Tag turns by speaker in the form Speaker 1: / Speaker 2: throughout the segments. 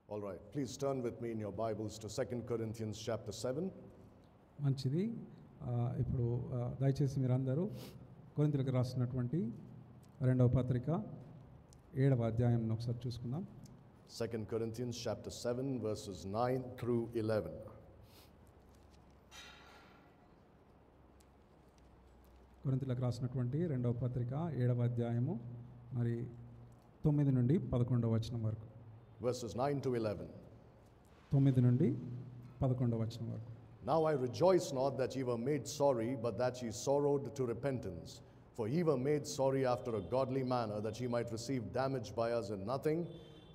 Speaker 1: All right, please turn with me in your Bibles to 2 Corinthians chapter 7.
Speaker 2: మంచిది. ఇప్పుడు దయచేసి మీరందరూ కొరింథీయులకు రాసినటువంటి రెండవ పత్రిక 7వ అధ్యాయం ఒకసారి చూసుకుందాం.
Speaker 1: 2 Corinthians chapter 7 verses 9 through 11.
Speaker 2: కొరింథీయులకు రాసినటువంటి రెండవ పత్రిక 7వ అధ్యాయము మరి 9 నుండి 11వ వచనం వరకు.
Speaker 1: Verses 9 to 11.
Speaker 2: 9 నుండి 11వ వచనం వరకు.
Speaker 1: Now I rejoice not that ye were made sorry, but that ye sorrowed to repentance. For ye were made sorry after a godly manner, that ye might receive damage by us in nothing.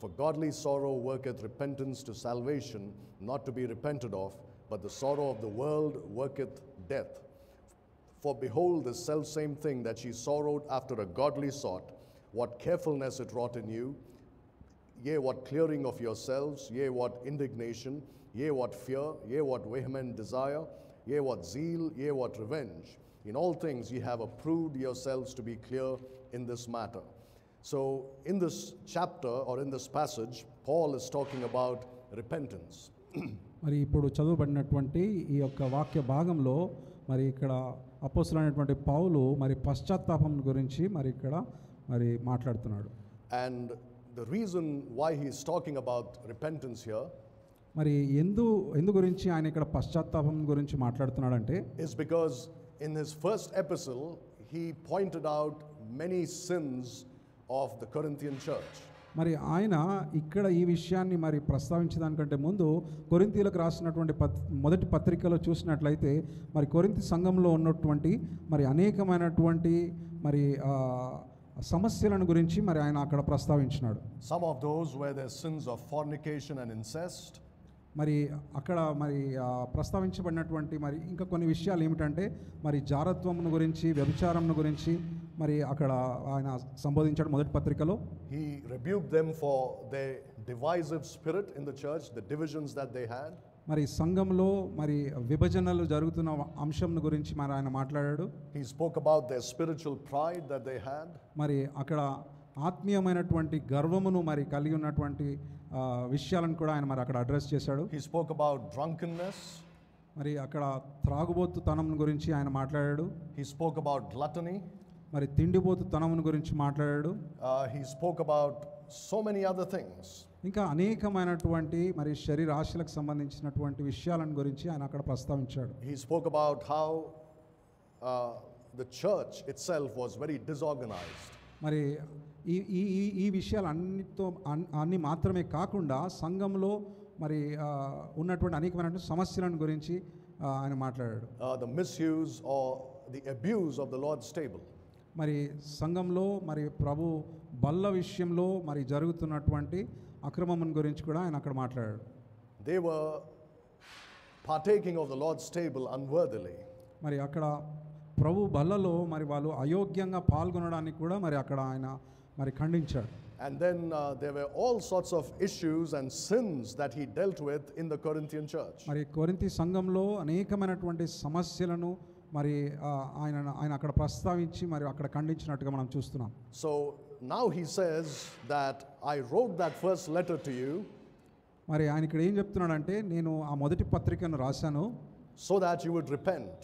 Speaker 1: For godly sorrow worketh repentance to salvation, not to be repented of, but the sorrow of the world worketh death. For behold, this selfsame thing that ye sorrowed after a godly sort, what carefulness it wrought in you, yea, what clearing of yourselves, yea, what indignation, yea, what fear, yea, what vehement desire, yea, what zeal, yea, what revenge. In all things ye have approved yourselves to be clear in this matter. So, in this chapter or in this passage, Paul is talking about repentance.
Speaker 2: మరి ఇప్పుడు చదువుబడినటువంటి ఈ యొక్క వాక్య భాగంలో మరి ఇక్కడ అపోస్తలుడైనటువంటి పౌలు మరి పశ్చాత్తాపం గురించి మరి ఇక్కడ మరి మాట్లాడుతున్నాడు.
Speaker 1: And the reason why he is talking about repentance here
Speaker 2: మరి ఎందు గురించి ఆయన ఇక్కడ పశ్చాత్తాపం గురించి మాట్లాడుతున్నాడంటే
Speaker 1: is because in his first epistle he pointed out many sins of the Corinthian church.
Speaker 2: మరి ఆయన ఇక్కడ ఈ విషయాన్ని మరి ప్రస్తావించడానికంటే ముందు కొరింథీయులకు రాసినటువంటి మొదటి పత్రికలో చూసినట్లయితే మరి కొరింథీ సంఘంలో ఉన్నటువంటి మరి అనేకమైనటువంటి మరి సమస్యలను గురించి మరి ఆయన అక్కడ ప్రస్తావించినాడు.
Speaker 1: Some of those were the sins of fornication and incest.
Speaker 2: మరి అక్కడ మరి ప్రస్తావించబడినటువంటి మరి ఇంకా కొన్ని విషయాలు ఏమిటంటే మరి జారత్వమును గురించి వ్యభిచారమును గురించి మరి అక్కడ ఆయన సంబోధించాడు మొదటి పత్రికలో.
Speaker 1: He rebuked them for their divisive spirit in the church, the divisions that they had.
Speaker 2: మరి సంఘంలో మరి విభజనలు జరుగుతున్న అంశం గురించి మరి ఆయన మాట్లాడాడు.
Speaker 1: He spoke about their spiritual pride that they had.
Speaker 2: మరి అక్కడ ఆత్మీయమైనటువంటి గర్వమును మరి కలిగి ఉన్నటువంటి విషయాలను కూడా ఆయన మరి అక్కడ అడ్రస్ చేశాడు.
Speaker 1: He spoke about drunkenness.
Speaker 2: మరి అక్కడ త్రాగుబోతుతనం గురించి ఆయన మాట్లాడాడు.
Speaker 1: He spoke about gluttony.
Speaker 2: మరి తిండిపోతుతనం గురించి మాట్లాడాడు.
Speaker 1: He spoke about so many other things.
Speaker 2: ఇంకా అనేకమైనటువంటి మరి శరీరాశలకు సంబంధించినటువంటి విషయాలను గురించి ఆయన అక్కడ ప్రస్తావించాడు.
Speaker 1: He spoke about how the church itself was very disorganized.
Speaker 2: మరి ఈ విషయాలు అన్ని మాత్రమే కాకుండా సంఘంలో మరి ఉన్నటువంటి అనేకమైనటువంటి సమస్యలను గురించి ఆయన మాట్లాడాడు.
Speaker 1: The misuse or the abuse of the Lord's table.
Speaker 2: మరి సంఘంలో మరి ప్రభు బల్ల విషయంలో మరి జరుగుతున్నటువంటి అక్రమం గురించి కూడా ఆయన అక్కడ మాట్లాడాడు.
Speaker 1: They were partaking of the Lord's table unworthily.
Speaker 2: మరి అక్కడ ప్రభు బల్లలో మరి వాళ్ళు అయోగ్యంగా పాల్గొనడానికి కూడా మరి అక్కడ ఆయన మరి ఖండించాడు.
Speaker 1: And then there were all sorts of issues and sins that he dealt with in the Corinthian church.
Speaker 2: మరి కొరింథీ సంఘంలో అనేకమైనటువంటి సమస్యలను మరి ఆయన అక్కడ ప్రస్తావించి మరి అక్కడ ఖండించినట్టుగా మనం చూస్తున్నాం.
Speaker 1: So now he says that I wrote that first letter to you.
Speaker 2: మరి ఆయన ఇక్కడ ఏం చెప్తున్నాడంటే నేను ఆ మొదటి పత్రికను రాశాను
Speaker 1: so that you would repent.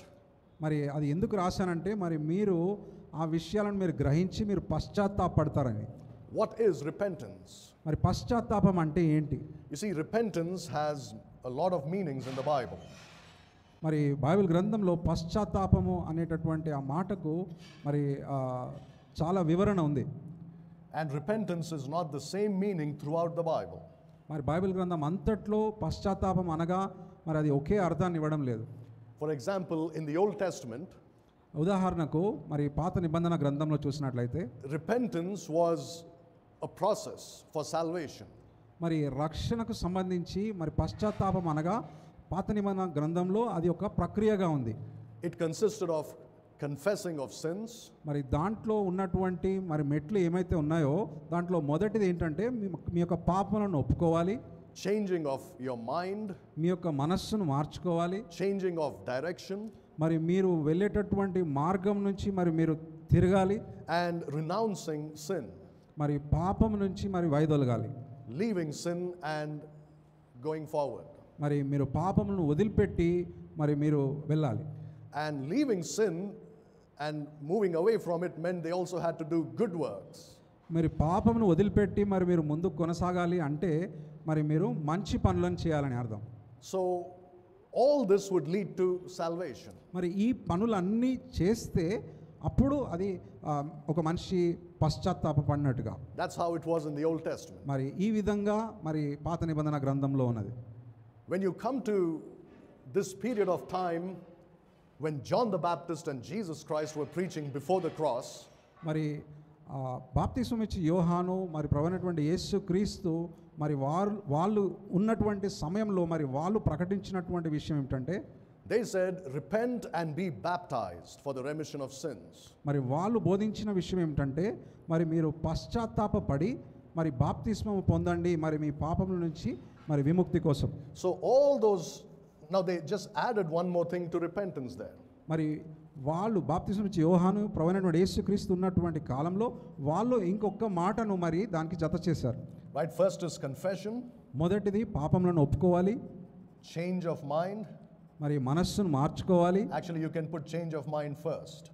Speaker 2: మరి అది ఎందుకు రాశానంటే మరి మీరు ఆ విషయాలను మీరు గ్రహించి మీరు పశ్చాత్తాపడతారని.
Speaker 1: What is repentance?
Speaker 2: మరి పశ్చాత్తాపం అంటే ఏంటి?
Speaker 1: You see, repentance has a lot of meanings in the Bible.
Speaker 2: మరి బైబిల్ గ్రంథంలో పశ్చాత్తాపము అనేటటువంటి ఆ మాటకు మరి చాలా వివరణ ఉంది.
Speaker 1: And repentance is not the same meaning throughout the Bible.
Speaker 2: మరి బైబిల్ గ్రంథం అంతట్లో పశ్చాత్తాపం అనగా మరి అది ఒకే అర్థాన్ని ఇవ్వడం లేదు.
Speaker 1: For example, in the Old Testament,
Speaker 2: ఉదాహరణకు మరి పాత నిబంధన గ్రంథంలో చూసినట్లయితే
Speaker 1: repentance was a process for salvation.
Speaker 2: మరి రక్షణకు సంబంధించి మరి పశ్చాత్తాపం అనగా పాత నిబంధన గ్రంథంలో అది ఒక ప్రక్రియగా ఉంది.
Speaker 1: It consisted of confessing of sins.
Speaker 2: మరి దాంట్లో ఉన్నటువంటి మరి మెట్లు ఏమైతే ఉన్నాయో దాంట్లో మొదటిది ఏంటంటే మీ యొక్క పాపలను ఒప్పుకోవాలి.
Speaker 1: Changing of your mind.
Speaker 2: మీ యొక్క మనస్సును మార్చుకోవాలి.
Speaker 1: Changing of direction.
Speaker 2: మరి మీరు వెళ్ళేటటువంటి మార్గం నుంచి మరి మీరు తిరగాలి.
Speaker 1: And renouncing sin.
Speaker 2: మరి పాపం నుంచి మరి వైదొలగాలి.
Speaker 1: Leaving sin and going forward.
Speaker 2: మరి మీరు పాపములను వదిలిపెట్టి మరి మీరు వెళ్ళాలి.
Speaker 1: And leaving sin and moving away from it meant they also had to do good works.
Speaker 2: మరి పాపమును వదిలిపెట్టి మరి మీరు ముందుకు కొనసాగాలి అంటే మరి మీరు మంచి పనులను చేయాలని అర్థం.
Speaker 1: So all this would lead to salvation.
Speaker 2: మరి ఈ పనులన్నీ చేస్తే అప్పుడు అది ఒక మనిషి పశ్చాత్తాపపడినట్టుగా.
Speaker 1: That's how it was in the Old Testament.
Speaker 2: మరి ఈ విధంగా మరి పాత నిబంధన గ్రంథంలో ఉన్నది.
Speaker 1: When you come to this period of time when John the Baptist and Jesus Christ were preaching before the cross,
Speaker 2: మరి బాప్తిస్మం ఇచ్చి యోహాను మరి ప్రభువైనటువంటి యేసు క్రీస్తు మరి వాళ్ళు ఉన్నటువంటి సమయంలో మరి వాళ్ళు ప్రకటించినటువంటి విషయం ఏమిటంటే
Speaker 1: they said, repent and be baptized for the remission of sins.
Speaker 2: మరి వాళ్ళు బోధించిన విషయం ఏమిటంటే మరి మీరు పశ్చాత్తాపపడి మరి బాప్తిస్మం పొందండి మరి మీ పాపముల నుంచి మరి విముక్తి కోసం.
Speaker 1: So all those, now they just added one more thing to repentance there.
Speaker 2: మరి వాళ్ళు బాప్తిస్మం ఇచ్చి యోహాను ప్రభువైనటువంటి యేసుక్రీస్తు ఉన్నటువంటి కాలంలో వాళ్ళు ఇంకొక మాటను మరి దానికి జత చేశారు.
Speaker 1: Right, first is confession,
Speaker 2: మొదటిది పాపములను ఒప్పుకోవాలి,
Speaker 1: change of mind.
Speaker 2: మరి మనస్సును మార్చుకోవాలి.
Speaker 1: Actually you can put change of mind first.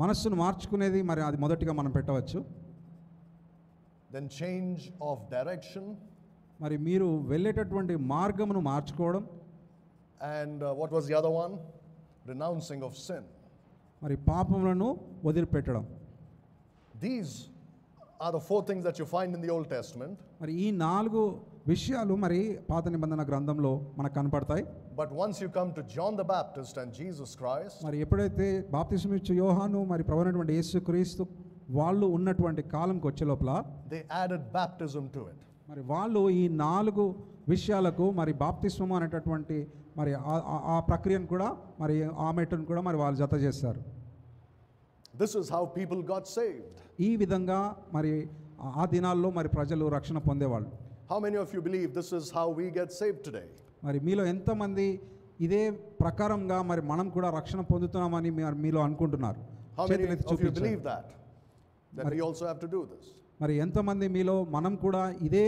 Speaker 2: మనస్సును మార్చుకునేది మరి అది మొదటిగా మనం పెట్టవచ్చు.
Speaker 1: Then change of direction.
Speaker 2: మరి మీరు వెళ్ళేటటువంటి మార్గమును మార్చుకోవడం.
Speaker 1: And what was the other one? Renouncing of sin.
Speaker 2: మరి పాపములను వదిలిపెట్టడం.
Speaker 1: These are the four things that you find in the Old Testament.
Speaker 2: మరి ఈ 4 విషయాలు మరి పాత నిబంధన గ్రంథంలో మనకు కనపడతాయి.
Speaker 1: But once you come to John the Baptist and Jesus Christ,
Speaker 2: మరి ఎప్పుడైతే బాప్తిస్మం ఇచ్చే యోహాను మరి ప్రభువైనటువంటి యేసుక్రీస్తు వాళ్ళు ఉన్నటువంటి కాలంకి వచ్చే లోపల
Speaker 1: they added baptism to it.
Speaker 2: మరి వాళ్ళు ఈ 4 విషయాలకు మరి బాప్తిస్మం అనేటటువంటి మరి ఆ ప్రక్రియను కూడా మరి ఆ మెట్టును కూడా మరి వాళ్ళు జత చేస్తారు.
Speaker 1: This is how people got saved.
Speaker 2: ఈ విధంగా మరి ఆ దినాల్లో మరి ప్రజలు రక్షణ పొందేవాళ్ళు.
Speaker 1: How many of you believe this is how we get saved today?
Speaker 2: మరి మీలో ఎంతమంది ఇదే ప్రకారంగా మరి మనం కూడా రక్షణ పొందుతున్నామని మీలో అనుకుంటున్నారు?
Speaker 1: How many of you believe that we also have to do this?
Speaker 2: మరి ఎంతమంది మీలో మనం కూడా ఇదే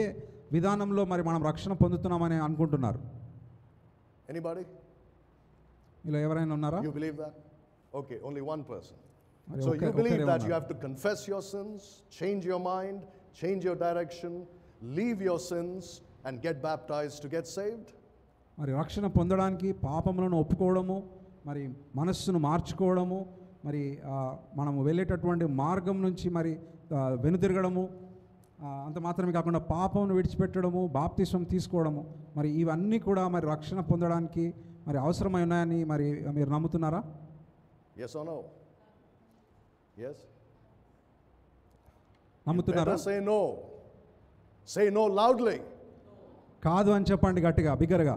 Speaker 2: విధానంలో మరి మనం రక్షణ పొందుతున్నామని అనుకుంటున్నారు?
Speaker 1: Anybody?
Speaker 2: మీలో ఎవరైనా ఉన్నారా?
Speaker 1: You believe that? Okay, only one person.
Speaker 2: మరి
Speaker 1: So you believe that you
Speaker 2: ఉన్నారు.
Speaker 1: have to confess your sins, change your mind, change your direction, leave your sins and get baptized to get saved?
Speaker 2: మరి రక్షణ పొందడానికి పాపములను ఒప్పుకోవడము, మరి మనస్సును మార్చుకోవడము, మరి మనము వెళ్ళేటటువంటి మార్గం నుంచి మరి వెనుదిరగడము, అంత మాత్రమే కాకుండా పాపమును విడిచిపెట్టడము, బాప్తిస్మం తీసుకోవడము, మరి ఇవన్నీ కూడా మరి రక్షణ పొందడానికి మరి అవసరమై ఉన్నాయని మరి మీరు నమ్ముతున్నారా?
Speaker 1: Yes or no? Yes?
Speaker 2: నమ్ముతున్నారా?
Speaker 1: Say no. Say no loudly.
Speaker 2: కాదు అని చెప్పండి గట్టిగా, బిగ్గరగా.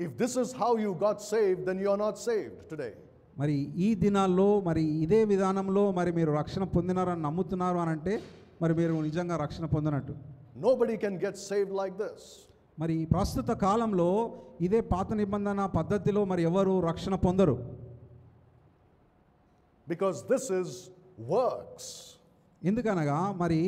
Speaker 1: If this is how you got saved, then you are not saved today.
Speaker 2: మరి ఈ దినాల్లో మరి ఇదే విధానంలో మరి మీరు రక్షణ పొందినారని నమ్ముతున్నారు అని అంటే మరి మీరు నిజంగా రక్షణ పొందినట్టు.
Speaker 1: Nobody can get saved like this.
Speaker 2: మరి ప్రస్తుత కాలంలో ఇదే పాత నిబంధన పద్ధతిలో మరి ఎవరు రక్షణ పొందరు.
Speaker 1: Because this is works.
Speaker 2: ఎందుకనగా మరి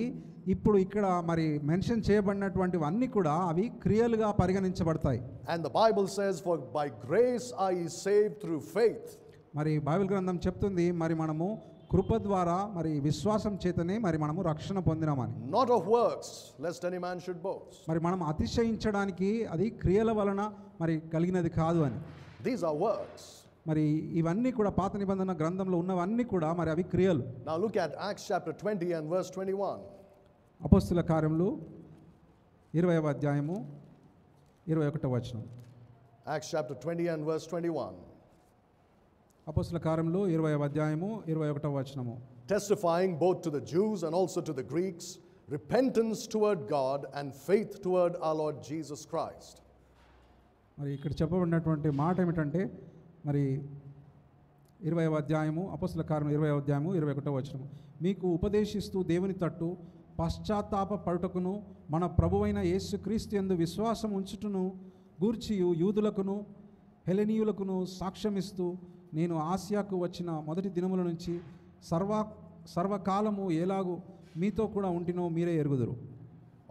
Speaker 2: ఇప్పుడు ఇక్కడ మరి మెన్షన్ చేయబడినటువంటివన్నీ కూడా అవి క్రియలుగా పరిగణించబడతాయి.
Speaker 1: And the Bible says, for by grace are ye saved through faith.
Speaker 2: మరి బైబిల్ గ్రంథం చెప్తుంది మరి మనము కృప ద్వారా మరి విశ్వాసం చేతనే మరి మనము రక్షణ పొందినామని.
Speaker 1: Not of works, lest any man should boast.
Speaker 2: మరి మనం అతిశయించడానికి అది క్రియల వలన మరి కలిగినది కాదు అని.
Speaker 1: These are works.
Speaker 2: మరి ఇవన్నీ కూడా పాత నిబంధన గ్రంథంలో ఉన్నవన్నీ కూడా మరి అవి క్రియలు.
Speaker 1: Now look at Acts chapter 20 and verse 21.
Speaker 2: అపొస్తలుల కార్యములు 20వ అధ్యాయము 21వ వచనం.
Speaker 1: Acts chapter 20 and verse 21.
Speaker 2: అపొస్తలుల కార్యములు 20వ అధ్యాయము 21వ వచనము.
Speaker 1: Testifying both to the Jews and also to the Greeks, repentance toward God and faith toward our Lord Jesus Christ.
Speaker 2: మరి ఇక్కడ చెప్పబడినటువంటి మాట ఏమిటంటే మరి 20వ అధ్యాయము అపొస్తలుల కార్యములు 20వ అధ్యాయము 21వ వచనము. మీకు ఉపదేశిస్తూ దేవుని తట్టు పశ్చాత్తాప పడుటకును మన ప్రభువైన యేసుక్రీస్తు యందు విశ్వాసం ఉంచుటను గూర్చియు యూదులకును హెలెనీయులకును సాక్ష్యమిస్తూ నేను ఆసియాకు వచ్చిన మొదటి దినముల నుంచి సర్వకాలము ఎలాగూ మీతో కూడా ఉంటినో మీరే ఎరుగుదురు.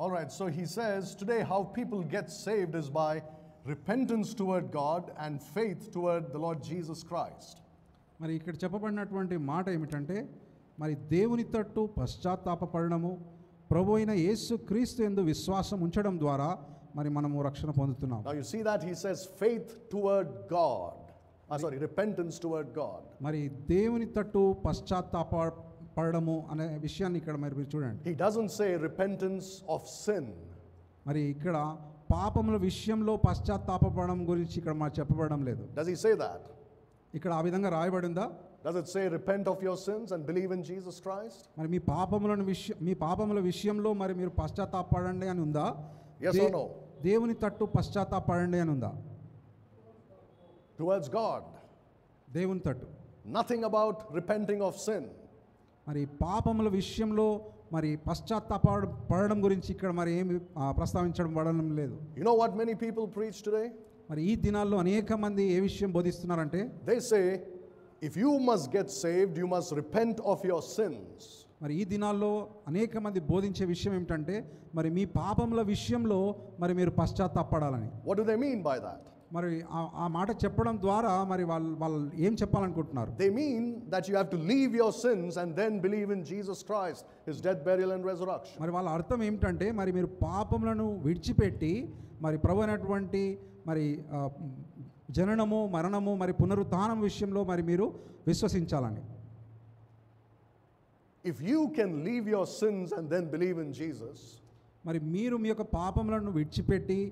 Speaker 1: All right, so he says today how people get saved is by repentance toward God and faith toward the Lord Jesus Christ.
Speaker 2: మరి ఇక్కడ చెప్పబడినటువంటి మాట ఏమిటంటే మరి దేవుని తట్టు పశ్చాత్తాపపడము, ప్రభు అయిన యేసు క్రీస్తు యందు విశ్వాసం ఉంచడం ద్వారా మరి మనము రక్షణ పొందుతున్నాం.
Speaker 1: Now you see that he says faith toward God. Repentance toward God.
Speaker 2: మరి దేవుని తట్టు పశ్చాత్తాపపడము అనే విషయాన్ని ఇక్కడ మరి మీరు చూడండి.
Speaker 1: He doesn't say repentance of sin.
Speaker 2: మరి ఇక్కడ పాపముల విషయంలో పశ్చాత్తాపపడడం గురించి ఇక్కడ మాకు చెప్పబడడం లేదు.
Speaker 1: Does he say that?
Speaker 2: ఇక్కడ ఆ విధంగా రాయబడిందా?
Speaker 1: Does it say repent of your sins and believe in Jesus Christ?
Speaker 2: మరి మీ పాపముల విషయంలో మరి మీరు పశ్చాత్తాపపడండి అని ఉందా?
Speaker 1: Yes or no?
Speaker 2: దేవుని తట్టు పశ్చాత్తాపపడండి అని ఉందా?
Speaker 1: Towards God.
Speaker 2: దేవుని తట్టు.
Speaker 1: Nothing about repenting of sin.
Speaker 2: మరి పాపముల విషయంలో మరి పశ్చాత్తాపపడడం గురించి ఇక్కడ మరి ఏమి ప్రస్తావించడం పడడం లేదు.
Speaker 1: You know what many people preach today?
Speaker 2: మరి ఈ దినాల్లో అనేక మంది ఏ విషయం బోధిస్తున్నారంటే
Speaker 1: they say if you must get saved you must repent of your sins.
Speaker 2: మరి ఈ దినాల్లో అనేక మంది బోధించే విషయం ఏమిటంటే మరి మీ పాపముల విషయంలో మరి మీరు పశ్చాత్తాపడాలని.
Speaker 1: What do they mean by that?
Speaker 2: మరి ఆ మాట చెప్పడం ద్వారా మరి వాళ్ళు ఏం చెప్పాలనుకుంటున్నారు?
Speaker 1: They mean that you have to leave your sins and then believe in Jesus Christ, his death, burial and resurrection.
Speaker 2: మరి వాళ్ళ అర్థం ఏమిటంటే మరి మీరు పాపములను విడిచిపెట్టి మరి ప్రభు అయినటువంటి మరి జననము మరణము మరి పునరుత్థానం విషయంలో మరి మీరు విశ్వసించాలని.
Speaker 1: If you can leave your sins and then believe in Jesus,
Speaker 2: మరి మీరు మీ యొక్క పాపములను విడిచిపెట్టి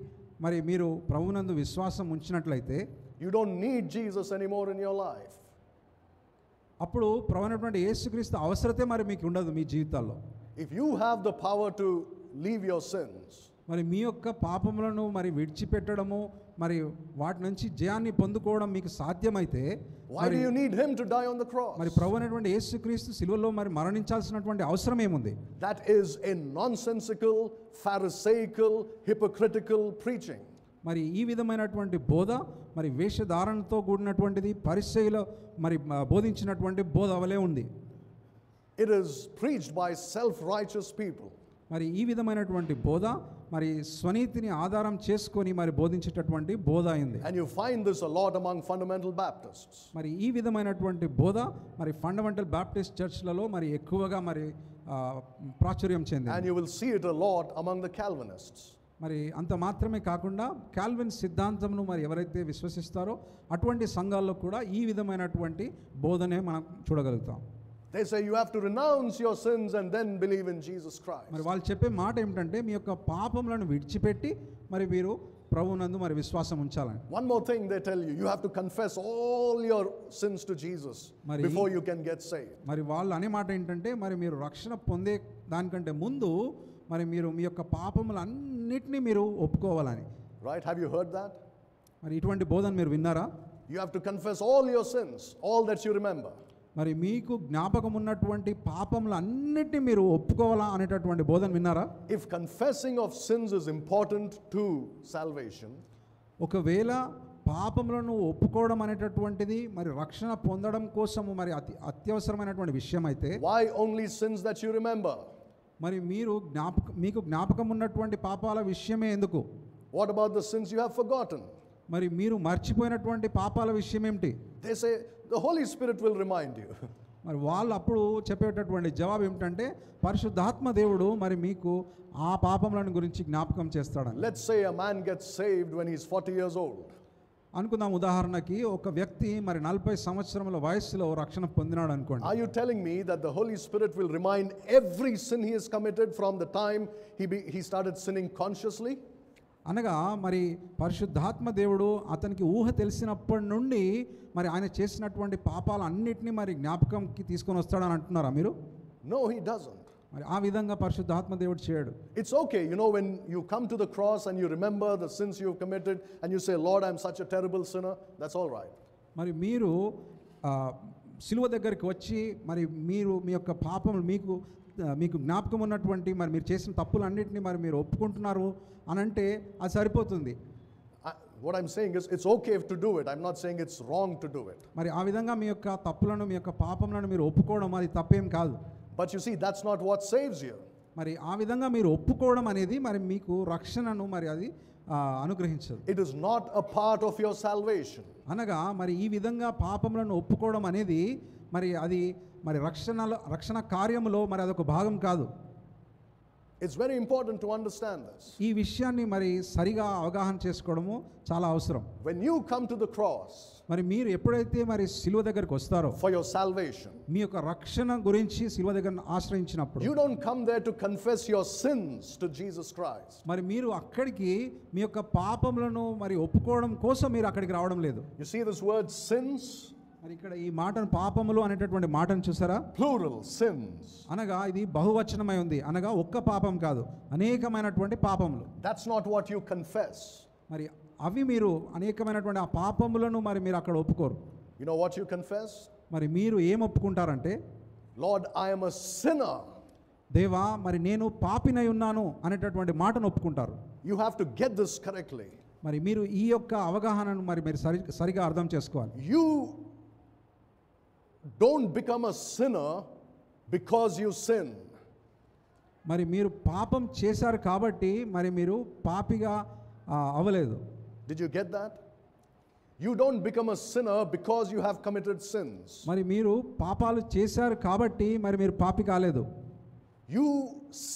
Speaker 2: మరి మీరు ప్రభువునందు విశ్వాసం ఉంచినట్లయితే
Speaker 1: you don't need Jesus anymore in your life.
Speaker 2: అప్పుడు ప్రభు అయినటువంటి యేసుక్రీస్తు అవసరతే మరి మీకు ఉండదు మీ జీవితాల్లో.
Speaker 1: If you have the power to leave your sins,
Speaker 2: మరి మీ యొక్క పాపములను మరి విడిచిపెట్టడము మరి వాటి నుంచి జయాన్ని పొందుకోవడం మీకు సాధ్యమైతే
Speaker 1: why do you need him to die on the cross?
Speaker 2: మరి ప్రభు అయినటువంటి యేసుక్రీస్తు సిలువలో మరి మరణించాల్సినటువంటి అవసరం ఏముంది?
Speaker 1: That is a nonsensical, pharisaical, hypocritical preaching.
Speaker 2: మరి ఈ విధమైనటువంటి బోధ మరి వేషధారణతో కూడినటువంటిది, పరిసయ్యులు మరి బోధించినటువంటి బోధ వలె ఉంది.
Speaker 1: It is preached by self-righteous people.
Speaker 2: మరి ఈ విధమైనటువంటి బోధ మరి స్వనీతిని ఆధారం చేసుకొని మరి బోధించేటటువంటి బోధ అయింది.
Speaker 1: And you find this a lot among fundamental Baptists.
Speaker 2: మరి ఈ విధమైనటువంటి బోధ మరి ఫండమెంటల్ బాప్టిస్ట్ చర్చ్లలో మరి ఎక్కువగా మరి ప్రాచుర్యం చెందింది.
Speaker 1: And you will see it a lot among the Calvinists.
Speaker 2: మరి అంత మాత్రమే కాకుండా కాల్విన్ సిద్ధాంతంను మరి ఎవరైతే విశ్వసిస్తారో అటువంటి సంఘాల్లో కూడా ఈ విధమైనటువంటి బోధనే మనం చూడగలుగుతాం.
Speaker 1: They say you have to renounce your sins and then believe in Jesus Christ.
Speaker 2: మరి వాళ్ళు చెప్పే మాట ఏమిటంటే మీ యొక్క పాపములను విడిచిపెట్టి మరి మీరు ప్రభువునందు మరి విశ్వాసం ఉంచాలని.
Speaker 1: One more thing they tell you, you have to confess all your sins to Jesus before you can get saved.
Speaker 2: మరి వాళ్ళు అనే మాట ఏంటంటే మరి మీరు రక్షణ పొందే దానికంటే ముందు మరి మీరు మీ యొక్క పాపములన్నిటినీ మీరు ఒప్పుకోవాలని.
Speaker 1: Right? Have you heard that?
Speaker 2: మరి ఇటువంటి బోధన మీరు విన్నారా?
Speaker 1: You have to confess all your sins, all that you remember.
Speaker 2: మరి మీకు జ్ఞాపకం ఉన్నటువంటి పాపములన్నిటినీ మీరు ఒప్పుకోవాలా అనేటటువంటి బోధన విన్నారా?
Speaker 1: If confessing of sins is important to salvation,
Speaker 2: ఒకవేళ పాపములను ఒప్పుకోవడం అనేటటువంటిది మరి రక్షణ పొందడం కోసము మరి అత్యవసరమైనటువంటి విషయం అయితే
Speaker 1: why only sins that you remember?
Speaker 2: మరి మీకు జ్ఞాపకం ఉన్నటువంటి పాపాల విషయమే ఎందుకు?
Speaker 1: What about the sins you have forgotten?
Speaker 2: మరి మీరు మర్చిపోయినటువంటి పాపాల విషయం ఏమిటి?
Speaker 1: They say the Holy Spirit will remind you.
Speaker 2: మరి వాళ్ళు అప్పుడు చెప్పేటటువంటి జవాబు ఏమిటంటే పరిశుద్ధాత్మ దేవుడు మరి మీకు ఆ పాపములను గురించి జ్ఞాపకం చేస్తాడని.
Speaker 1: Let's say a man gets saved when he's 40 years old.
Speaker 2: అనుకుందాం, ఉదాహరణకి ఒక వ్యక్తి మరి 40 సంవత్సరముల వయస్సులో రక్షణ పొందినాడు అనుకోండి.
Speaker 1: Are you telling me that the Holy Spirit will remind every sin he has committed from the time he started sinning consciously?
Speaker 2: అనగా మరి పరిశుద్ధాత్మ దేవుడు అతనికి ఊహ తెలిసినప్పటి నుండి మరి ఆయన చేసినటువంటి పాపాలన్నిటినీ మరి జ్ఞాపకంకి తీసుకొని వస్తాడని అంటున్నారా మీరు?
Speaker 1: No, he doesn't.
Speaker 2: మరి ఆ విధంగా పరిశుద్ధాత్మ దేవుడు చేయడు.
Speaker 1: It's okay, you know, when you come to the cross and you remember the sins you've committed and you say, Lord, I'm such a terrible sinner, that's all right.
Speaker 2: మరి మీరు సిలువ దగ్గరికి వచ్చి మరి మీరు మీ యొక్క పాపములు మీకు జ్ఞాపకం ఉన్నటువంటి మరి మీరు చేసిన తప్పులన్నింటినీ మరి మీరు ఒప్పుకుంటున్నారు అని అంటే అది సరిపోతుంది.
Speaker 1: What I'm saying is it's okay to do it. I'm not saying it's wrong to do it.
Speaker 2: మరి ఆ విధంగా మీ యొక్క తప్పులను మీ యొక్క పాపములను మీరు ఒప్పుకోవడం అది తప్పేం కాదు.
Speaker 1: But you see, that's not what saves you.
Speaker 2: మరి ఆ విధంగా మీరు ఒప్పుకోవడం అనేది మరి మీకు రక్షణను మరి అది అనుగ్రహించదు.
Speaker 1: It is not a part of your salvation.
Speaker 2: అనగా మరి ఈ విధంగా పాపములను ఒప్పుకోవడం అనేది మరి అది మరి రక్షణ కార్యములో మరి అదొక భాగం కాదు.
Speaker 1: It's very important to understand this.
Speaker 2: ఈ విషయాన్ని మరి సరిగా అవగాహన చేసుకోవడము చాలా అవసరం.
Speaker 1: When you come to the cross,
Speaker 2: మరి మీరు ఎప్పుడైతే మరి సిలువ దగ్గరికి వస్తారో
Speaker 1: for your salvation,
Speaker 2: మీ యొక్క రక్షణ గురించి సిలువ దగ్గర ఆశ్రయించినప్పుడు
Speaker 1: you don't come there to confess your sins to Jesus Christ.
Speaker 2: మరి మీరు అక్కడికి మీ యొక్క పాపములను మరి ఒప్పుకోవడం కోసం మీరు అక్కడికి రావడం లేదు.
Speaker 1: You see this word sins?
Speaker 2: మరి ఇక్కడ ఈ మాటను పాపములు అనేటటువంటి మాటను చూసారా?
Speaker 1: Plural, sins.
Speaker 2: అనగా ఇది బహువచనమై ఉంది. అనగా ఒక్క పాపం కాదు, అనేకమైనటువంటి పాపములు.
Speaker 1: That's not what you confess.
Speaker 2: మరి అవి మీరు అనేకమైనటువంటి ఆ పాపములను మరి మీరు అక్కడ ఒప్పుకోరు.
Speaker 1: You know what you confess?
Speaker 2: మరి మీరు ఏం ఒప్పుకుంటారంటే,
Speaker 1: Lord, I am a sinner.
Speaker 2: దేవా మరి నేను పాపినై ఉన్నాను అనేటటువంటి మాటను ఒప్పుకుంటారు.
Speaker 1: You have to get this correctly.
Speaker 2: మరి మీరు ఈ యొక్క అవగాహనను మరి మీరు సరిగా అర్థం చేసుకోవాలి.
Speaker 1: You don't become a sinner because you sin.
Speaker 2: మరి మీరు పాపం చేశారు కాబట్టి మరి మీరు పాపిగా అవ్వలేదు.
Speaker 1: Did you get that? You don't become a sinner because you have committed sins.
Speaker 2: మరి మీరు పాపాలు చేశారు కాబట్టి మరి మీరు పాపి కాలేదు.
Speaker 1: You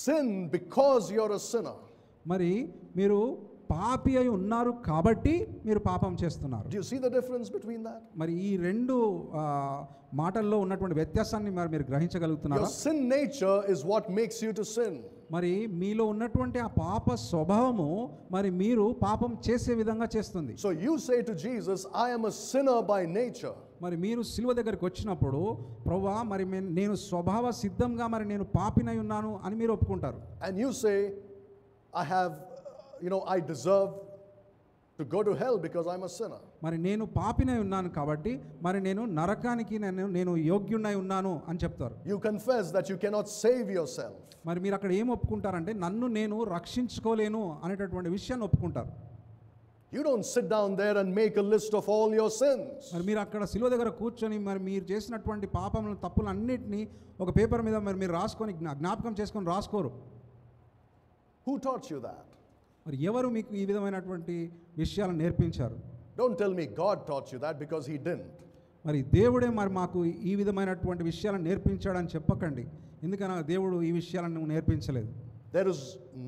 Speaker 1: sin because you're a sinner.
Speaker 2: మరి మీరు పాపి అయి ఉన్నారు కాబట్టి మీరు పాపం చేస్తున్నారు.
Speaker 1: Do you see the difference between that?
Speaker 2: మరి ఈ రెండు మాటల్లో ఉన్నటువంటి వ్యత్యాసాన్ని మరి మీరు గ్రహించగలుగుతున్నారా?
Speaker 1: Your sin nature is what makes you to sin.
Speaker 2: మరి మీలో ఉన్నటువంటి ఆ పాప స్వభావము మరి మీరు పాపం చేసే విధంగా చేస్తుంది.
Speaker 1: So you say to Jesus, I am a sinner by nature.
Speaker 2: మరి మీరు సిలువ దగ్గరికి వచ్చినప్పుడు ప్రభువా మరి నేను స్వభావ సిద్ధంగా మరి నేను పాపినై ఉన్నాను అని మీరు ఒప్పుకుంటారు.
Speaker 1: And you say, I have I deserve to go to hell because I'm a sinner.
Speaker 2: మరి నేను పాపినై ఉన్నాను కాబట్టి మరి నేను నరకానికి నేను యోగ్యున్నై ఉన్నాను అని చెప్తారు.
Speaker 1: You confess that you cannot save yourself.
Speaker 2: మరి మీరు అక్కడ ఏం ఒప్పుకుంటారంటే నన్ను నేను రక్షించుకోలేను అనేటటువంటి విషయాన్ని ఒప్పుకుంటారు.
Speaker 1: You don't sit down there and make a list of all your sins.
Speaker 2: మరి మీరు అక్కడ సిలువ దగ్గర కూర్చొని మరి మీరు చేసినటువంటి పాపములను తప్పులన్నిటినీ ఒక పేపర్ మీద మరి మీరు రాసుకొని జ్ఞాపకం చేసుకొని రాసుకోరు.
Speaker 1: Who taught you that?
Speaker 2: మరి ఎవరు మీకు ఈ విధమైనటువంటి విషయాలను నేర్పించారు?
Speaker 1: Don't tell me God taught you that because he didn't.
Speaker 2: మరి దేవుడే మరి మాకు ఈ విధమైనటువంటి విషయాలను నేర్పించాడని చెప్పకండి. ఎందుకన్నా దేవుడు ఈ విషయాలను నేర్పించలేదు.
Speaker 1: There is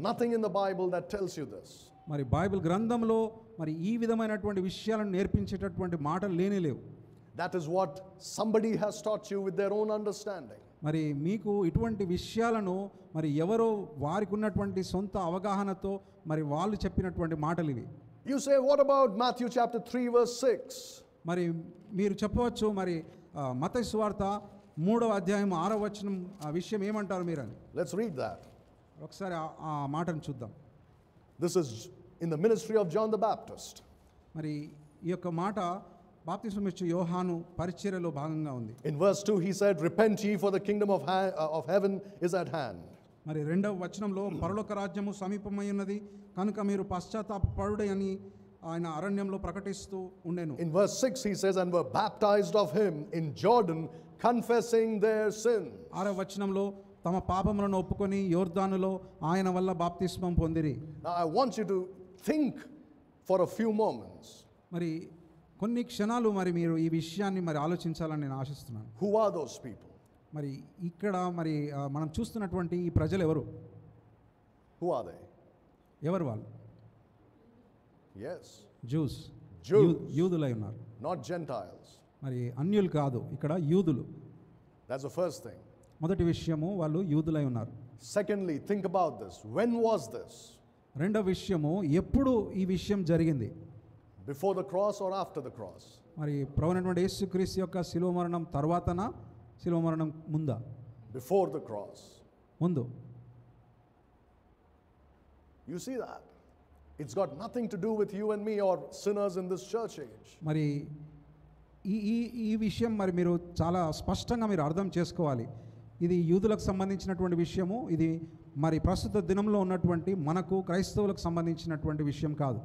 Speaker 1: nothing in the Bible that tells you this.
Speaker 2: మరి బైబిల్ గ్రంథంలో మరి ఈ విధమైనటువంటి విషయాలను నేర్పించేటటువంటి మాటలు లేవు.
Speaker 1: That is what somebody has taught you with their own understanding.
Speaker 2: మరి మీకు ఇటువంటి విషయాలను మరి ఎవరో వారికి ఉన్నటువంటి సొంత అవగాహనతో మరి వాళ్ళు చెప్పినటువంటి మాటలు ఇవి.
Speaker 1: You say, what about Matthew chapter 3 verse 6?
Speaker 2: మరి మీరు చెప్పవచ్చు మరి మత్తయి సువార్త 3వ అధ్యాయం 6వ వచనం ఆ విషయం ఏమంటారు మీరని.
Speaker 1: Let's read that.
Speaker 2: ఒకసారి ఆ మాటను చూద్దాం.
Speaker 1: This is in the ministry of John the Baptist.
Speaker 2: మరి ఈ యొక్క మాట బాప్తిస్మం ఇచ్చే యోహాను పరిచర్యలో భాగంగా ఉంది.
Speaker 1: In verse 2 he said, repent ye for the kingdom of heaven is at hand.
Speaker 2: మరి 2వ వచనంలో పరలోక రాజ్యము సమీపమై ఉన్నది కనుక మీరు పశ్చాత్తాపపడుడి అని ఆయన అరణ్యంలో ప్రకటిస్తూ ఉండెను.
Speaker 1: In verse 6 he says, and were baptized of him in Jordan, confessing their sins.
Speaker 2: 6వ వచనంలో తమ పాపములను ఒప్పుకొని యోర్దానులో ఆయన వల్ల బాప్తిస్మం పొందిరి.
Speaker 1: Now I want you to think for a few moments.
Speaker 2: మరి కొన్ని క్షణాలు మరి మీరు ఈ విషయాన్ని మరి ఆలోచించాలని నేను ఆశిస్తున్నాను.
Speaker 1: Who are those people?
Speaker 2: మరి ఇక్కడ మరి మనం చూస్తున్నటువంటి ఈ ప్రజలు ఎవరు?
Speaker 1: Who are they?
Speaker 2: ఎవరు వాళ్ళు?
Speaker 1: Yes.
Speaker 2: Jews. యూదులై ఉన్నారు.
Speaker 1: Not Gentiles.
Speaker 2: మరి అన్యులు కాదు, ఇక్కడ యూదులు.
Speaker 1: That's the first thing.
Speaker 2: మొదటి విషయము వాళ్ళు యూదులై ఉన్నారు.
Speaker 1: Secondly, think about this. When was this?
Speaker 2: రెండవ విషయము ఎప్పుడు ఈ విషయం జరిగింది?
Speaker 1: Before the cross or after the cross?
Speaker 2: మరి ప్రభువైనటువంటి యేసుక్రీస్తు యొక్క శిలువ మరణం తర్వాతనా శిలువ మరణం ముందా?
Speaker 1: Before the cross.
Speaker 2: ముందు.
Speaker 1: You see that? It's got nothing to do with you and me or sinners in this church age.
Speaker 2: మరి ఈ విషయం మరి మీరు చాలా స్పష్టంగా మీరు అర్థం చేసుకోవాలి. ఇది యూదులకు సంబంధించినటువంటి విషయము, ఇది మరి ప్రస్తుత దినంలో ఉన్నటువంటి మనకు క్రైస్తవులకు సంబంధించినటువంటి విషయం కాదు.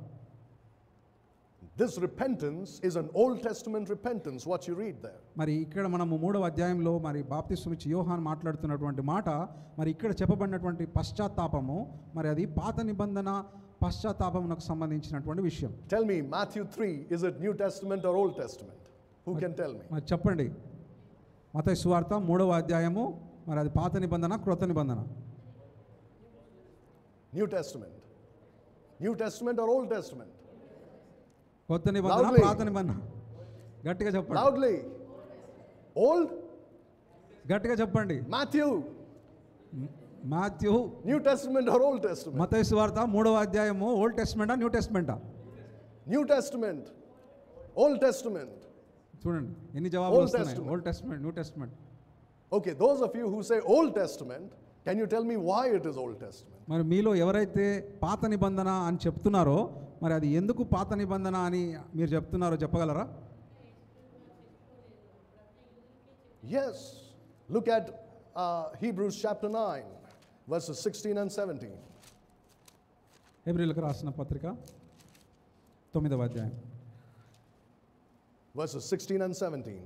Speaker 1: This repentance is an Old Testament repentance, what you read there.
Speaker 2: మరి ఇక్కడ మనము 3వ అధ్యాయంలో మరి బాప్తిస్మం ఇచ్చి యోహాను మాట్లాడుతున్నటువంటి మాట మరి ఇక్కడ చెప్పబడినటువంటి పశ్చాత్తాపము మరి అది పాత నిబంధన పశ్చాత్తాపమునకు సంబంధించినటువంటి విషయం.
Speaker 1: Tell me, Matthew 3, is it New Testament or Old Testament? Who can tell me?
Speaker 2: మరి చెప్పండి, మత్తయి సువార్త 3వ అధ్యాయము మరి అది పాత నిబంధన క్రొత్త నిబంధన?
Speaker 1: New Testament. New Testament or Old Testament?
Speaker 2: కొత్త నిబంధన
Speaker 1: Loudly.
Speaker 2: పాత నిబంధన? గట్టిగా చెప్పండి.
Speaker 1: Loudly. Old?
Speaker 2: గట్టిగా చెప్పండి.
Speaker 1: Matthew.
Speaker 2: Matthew
Speaker 1: New Testament or Old Testament?
Speaker 2: మత్తయి సువార్త 3వ అధ్యాయము ఓల్డ్ టెస్టమెంటా న్యూ టెస్టమెంటా?
Speaker 1: New Testament. Old Testament.
Speaker 2: చూడండి ఎన్ని జవాబులు
Speaker 1: Old
Speaker 2: వస్తున్నాయి.
Speaker 1: Testament.
Speaker 2: Old testament, new testament.
Speaker 1: Okay, those of you who say Old Testament, can you tell me why it is Old Testament?
Speaker 2: మరి మీలో ఎవరైతే పాత నిబంధన అని చెప్తున్నారో మరి అది ఎందుకు పాత నిబంధన అని మీరు చెప్తున్నారో చెప్పగలరా?
Speaker 1: Yes. Look at Hebrews chapter 9, verses 16 and 17.
Speaker 2: హెబ్రీయులకు రాసిన పత్రిక 9వ అధ్యాయం
Speaker 1: Verses 16 and 17.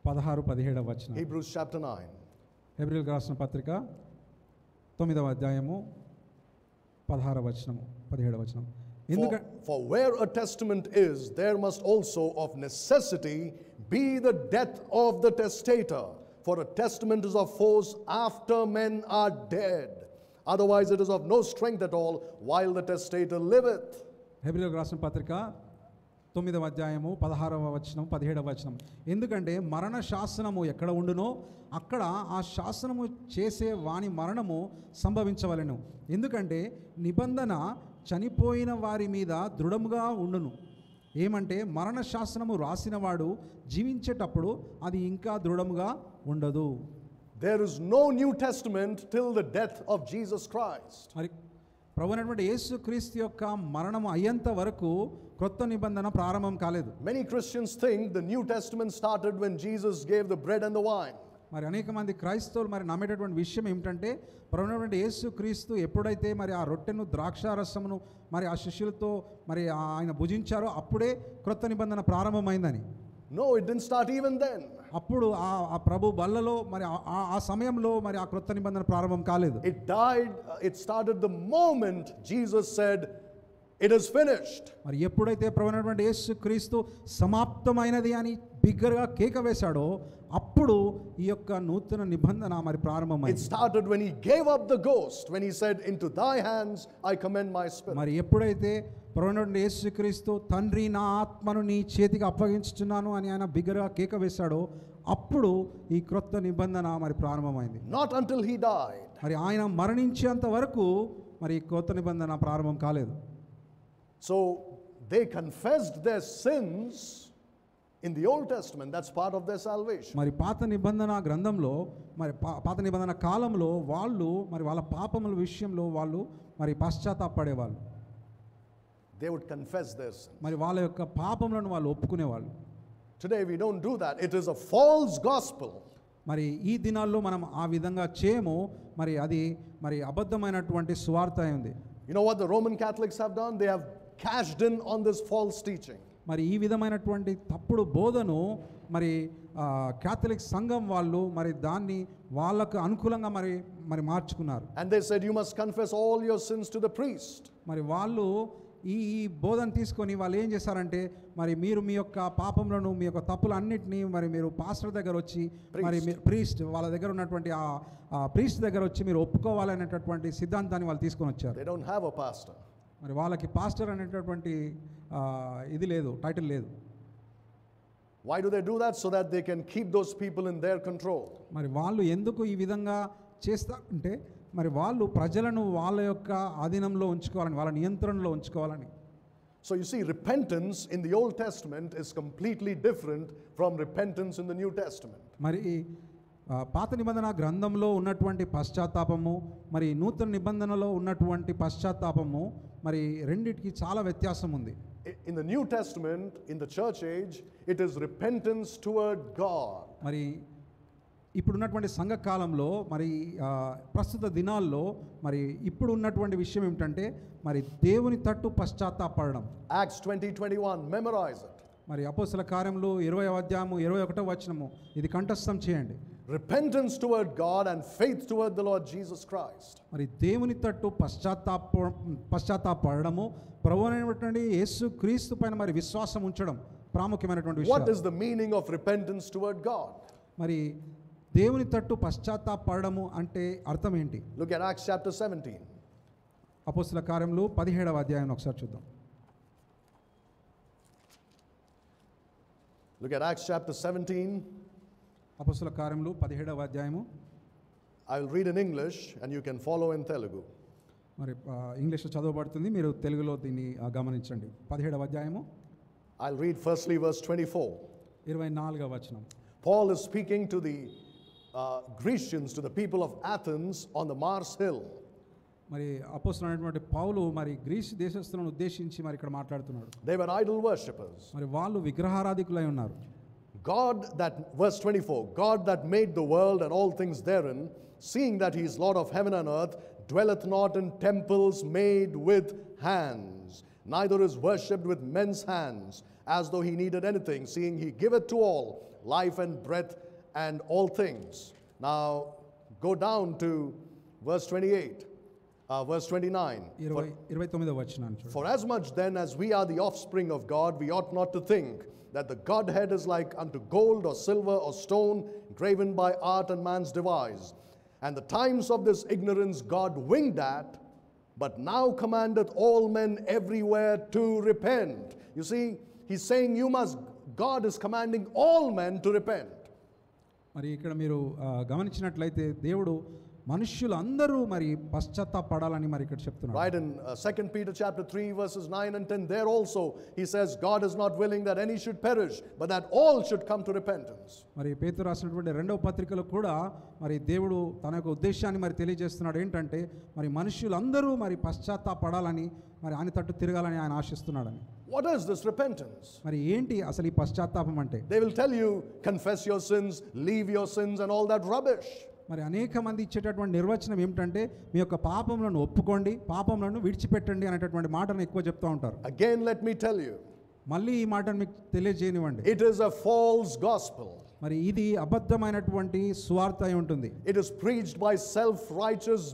Speaker 2: 16-17 వచనం.
Speaker 1: Hebrews chapter 9.
Speaker 2: హెబ్రీయులకు రాసిన పత్రిక 9వ అధ్యాయము 16వ వచనము 17వ వచనం.
Speaker 1: For where a testament is, there must also of necessity be the death of the testator. For a testament is of force after men are dead. Otherwise it is of no strength at all while the testator liveth.
Speaker 2: హెబ్రీయులకు రాసిన పత్రిక 9వ అధ్యాయము 16వ వచనం 17వ వచనం. ఎందుకంటే మరణ శాసనము ఎక్కడ ఉండునో అక్కడ ఆ శాసనము చేసే వాని మరణము సంభవించవలెను. ఎందుకంటే నిబంధన చనిపోయిన వారి మీద దృఢముగా ఉండును. ఏమంటే మరణ శాసనము రాసినవాడు జీవించేటప్పుడు అది ఇంకా దృఢముగా ఉండదు.
Speaker 1: There is no New Testament till the death of Jesus Christ.
Speaker 2: మరి ప్రభువైనటువంటి యేసుక్రీస్తు యొక్క మరణము అయ్యేంత వరకు క్రొత్త నిబంధన ప్రారంభం కాలేదు.
Speaker 1: Many Christians think the New Testament started when Jesus gave the bread and the wine.
Speaker 2: మరి అనేక మంది క్రైస్తవులు మరి నమ్మేటటువంటి విషయం ఏమిటంటే ప్రభువైనటువంటి యేసుక్రీస్తు ఎప్పుడైతే మరి ఆ రొట్టెను ద్రాక్షారసమును మరి ఆ శిష్యులతో మరి ఆయన భుజించారో అప్పుడే క్రొత్త నిబంధన ప్రారంభమైందని.
Speaker 1: No, it didn't start even then.
Speaker 2: అప్పుడు ఆ ప్రభు బల్లలో మరి ఆ సమయంలో మరి ఆ క్రొత్త నిబంధన ప్రారంభం కాలేదు.
Speaker 1: It started the moment Jesus said, "It is finished."
Speaker 2: మరి ఎప్పుడైతే ప్రభువైనటువంటి యేసుక్రీస్తు సమాప్తమైనది అని బిగ్గరగా కేక వేశాడో అప్పుడు ఈ యొక్క నూతన నిబంధన మరి ప్రారంభమైంది.
Speaker 1: It started when he gave up the ghost, when he said, "Into thy hands I commend my spirit."
Speaker 2: మరి ఎప్పుడైతే ప్రభువైనటువంటి యేసుక్రీస్తు తండ్రి నా ఆత్మను నీ చేతికి అప్పగించుచున్నాను అని ఆయన బిగ్గరగా కేక వేశాడో అప్పుడు ఈ క్రొత్త నిబంధన మరి ప్రారంభమైంది.
Speaker 1: Not until he died.
Speaker 2: మరి ఆయన మరణించేంత వరకు మరి ఈ క్రొత్త నిబంధన ప్రారంభం కాలేదు.
Speaker 1: So they confessed their sins in the Old Testament. That's part of their salvation.
Speaker 2: మరి పాత నిబంధన గ్రంథంలో మరి పాత నిబంధన కాలంలో వాళ్ళు మరి వాళ్ళ పాపముల విషయంలో వాళ్ళు మరి పశ్చాత్తాపడేవాళ్ళు.
Speaker 1: They would confess their sins.
Speaker 2: మరి వాళ్ళ యొక్క పాపములను వాళ్ళు ఒప్పుకునేవాళ్ళు.
Speaker 1: Today we don't do that. It is a false gospel.
Speaker 2: మరి ఈ దినాల్లో మనం ఆ విధంగా చేయము. మరి అది మరి అబద్ధమైనటువంటి సువార్త అయింది.
Speaker 1: You know what the Roman Catholics have done? They have cashed in on this false teaching.
Speaker 2: మరి ఈ విధమైనటువంటి తప్పుడు బోధను మరి క్యాథలిక్ సంఘం వాళ్ళు మరి దాన్ని వాళ్ళకు అనుకూలంగా మరి మార్చుకున్నారు.
Speaker 1: And they said you must confess all your sins to the priest.
Speaker 2: మరి వాళ్ళు ఈ బోధన తీసుకొని వాళ్ళు ఏం చేశారంటే మరి మీరు మీ యొక్క పాపములను మీ యొక్క తప్పులన్నిటినీ మరి మీరు పాస్టర్ దగ్గర వచ్చి మరి ప్రీస్ట్ వాళ్ళ దగ్గర ఉన్నటువంటి ఆ ప్రీస్ట్ దగ్గర వచ్చి మీరు ఒప్పుకోవాలనేటటువంటి సిద్ధాంతాన్ని వాళ్ళు తీసుకొని వచ్చారు.
Speaker 1: They don't have a pastor.
Speaker 2: మరి వాళ్ళకి పాస్టర్ అనేటటువంటి ఇది లేదు, టైటిల్ లేదు.
Speaker 1: Why do they do that? So that they can keep those people in their control.
Speaker 2: మరి వాళ్ళు ఎందుకు ఈ విధంగా చేస్తారంటే మరి వాళ్ళు ప్రజలను వాళ్ళ యొక్క ఆధీనంలో ఉంచుకోవాలని, వాళ్ళ నియంత్రణలో ఉంచుకోవాలని.
Speaker 1: So you see, repentance in the Old Testament is completely different from repentance in the New Testament.
Speaker 2: మరి పాత నిబంధన గ్రంథంలో ఉన్నటువంటి పశ్చాత్తాపము మరి నూతన నిబంధనలో ఉన్నటువంటి పశ్చాత్తాపము మరి రెండిటికి చాలా వ్యత్యాసం ఉంది.
Speaker 1: In the New Testament, in the church age, it is repentance toward God.
Speaker 2: మరి ఇప్పుడున్నటువంటి సంఘ కాలంలో మరి ప్రస్తుత దినాల్లో మరి ఇప్పుడు ఉన్నటువంటి విషయం ఏమిటంటే మరి దేవుని తట్టు పశ్చాత్తాపడడం.
Speaker 1: Acts 20:21, memorize it.
Speaker 2: మరి అపోస్తల కార్యములు 20వ అధ్యాయము 21వ వచనము ఇది కంఠస్థం చేయండి.
Speaker 1: Repentance toward God and faith toward the Lord Jesus Christ.
Speaker 2: మరి దేవుని తట్టు పశ్చాత్తాపడము, ప్రభువైనటువంటి యేసు క్రీస్తు పైన మరి విశ్వాసం ఉంచడం ప్రాముఖ్యమైనటువంటి విషయం.
Speaker 1: What is the meaning of repentance toward God?
Speaker 2: మరి దేవుని తట్టు పశ్చాత్తాపడము అంటే అర్థం ఏంటి?
Speaker 1: Look at Acts chapter 17.
Speaker 2: అపోస్తల కార్యములు 17వ అధ్యాయం ఒకసారి చూద్దాం.
Speaker 1: Look at Acts chapter 17.
Speaker 2: అపోస్తల కార్యములు 17వ అధ్యాయము.
Speaker 1: I will read in English and you can follow in Telugu.
Speaker 2: మరి ఇంగ్లీష్లో చదవబడుతుంది, మీరు తెలుగులో దీన్ని గమనించండి. 17వ అధ్యాయము.
Speaker 1: I'll read firstly verse 24.
Speaker 2: 24వ వచనం.
Speaker 1: Paul is speaking to the Grecians, to the people of Athens on the Mars Hill.
Speaker 2: మరి అపోస్తలుడైనటువంటి పౌలు మరి గ్రీస్ దేశస్తులను ఉద్దేశించి మరి ఇక్కడ మాట్లాడుతున్నాడు.
Speaker 1: They were idol worshippers.
Speaker 2: మరి వాళ్ళు విగ్రహారాధికులై ఉన్నారు.
Speaker 1: God that, verse 24, God that made the world and all things therein, seeing that he is Lord of heaven and earth, dwelleth not in temples made with hands, neither is worshipped with men's hands, as though he needed anything, seeing he giveth to all life and breath and all things. Now go down to verse 28, verse 29.
Speaker 2: 29వ వచనాన్ని చూడండి.
Speaker 1: For as much then as we are the offspring of God, we ought not to think that the Godhead is like unto gold or silver or stone, graven by art and man's device. And the times of this ignorance God winked at, but now commandeth all men everywhere to repent. You see, he's saying God is commanding all men to repent.
Speaker 2: మరి ఇక్కడ మీరు గమనించినట్లయితే దేవుడు మనుష్యులందరూ మరి పశ్చాత్తాపడాలని మరి ఇక్కడ చెప్తున్నారు.
Speaker 1: Right in 2 Peter chapter 3 verses 9 and 10, there also he says God is not willing that any should perish, but that all should come to repentance.
Speaker 2: మరి పేతురు రాసినటువంటి 2వ పత్రికలో కూడా మరి దేవుడు తన యొక్క ఉద్దేశాన్ని మరి తెలియజేస్తున్నాడు. ఏంటంటే మరి మనుష్యులందరూ మరి పశ్చాత్తాపడాలని మరి ఆయన తట్టు తిరగాలని ఆయన ఆశిస్తున్నాడని.
Speaker 1: What is this repentance?
Speaker 2: మరి ఏంటి అసలు ఈ పశ్చాత్తాపం అంటే?
Speaker 1: They will tell you, confess your sins, leave your sins and all that rubbish.
Speaker 2: మరి అనేక మంది ఇచ్చేటటువంటి నిర్వచనం ఏమిటంటే మీ యొక్క పాపములను ఒప్పుకోండి, పాపములను విడిచిపెట్టండి అనేటటువంటి మాటను ఎక్కువ చెప్తూ ఉంటారు.
Speaker 1: Again let me tell you,
Speaker 2: మళ్ళీ ఈ మాటను మీకు తెలియజేయనివ్వండి.
Speaker 1: it is a false gospel.
Speaker 2: మరి ఇది అబద్ధమైనటువంటి సువార్త అయి ఉంటుంది.
Speaker 1: It is preached by self-righteous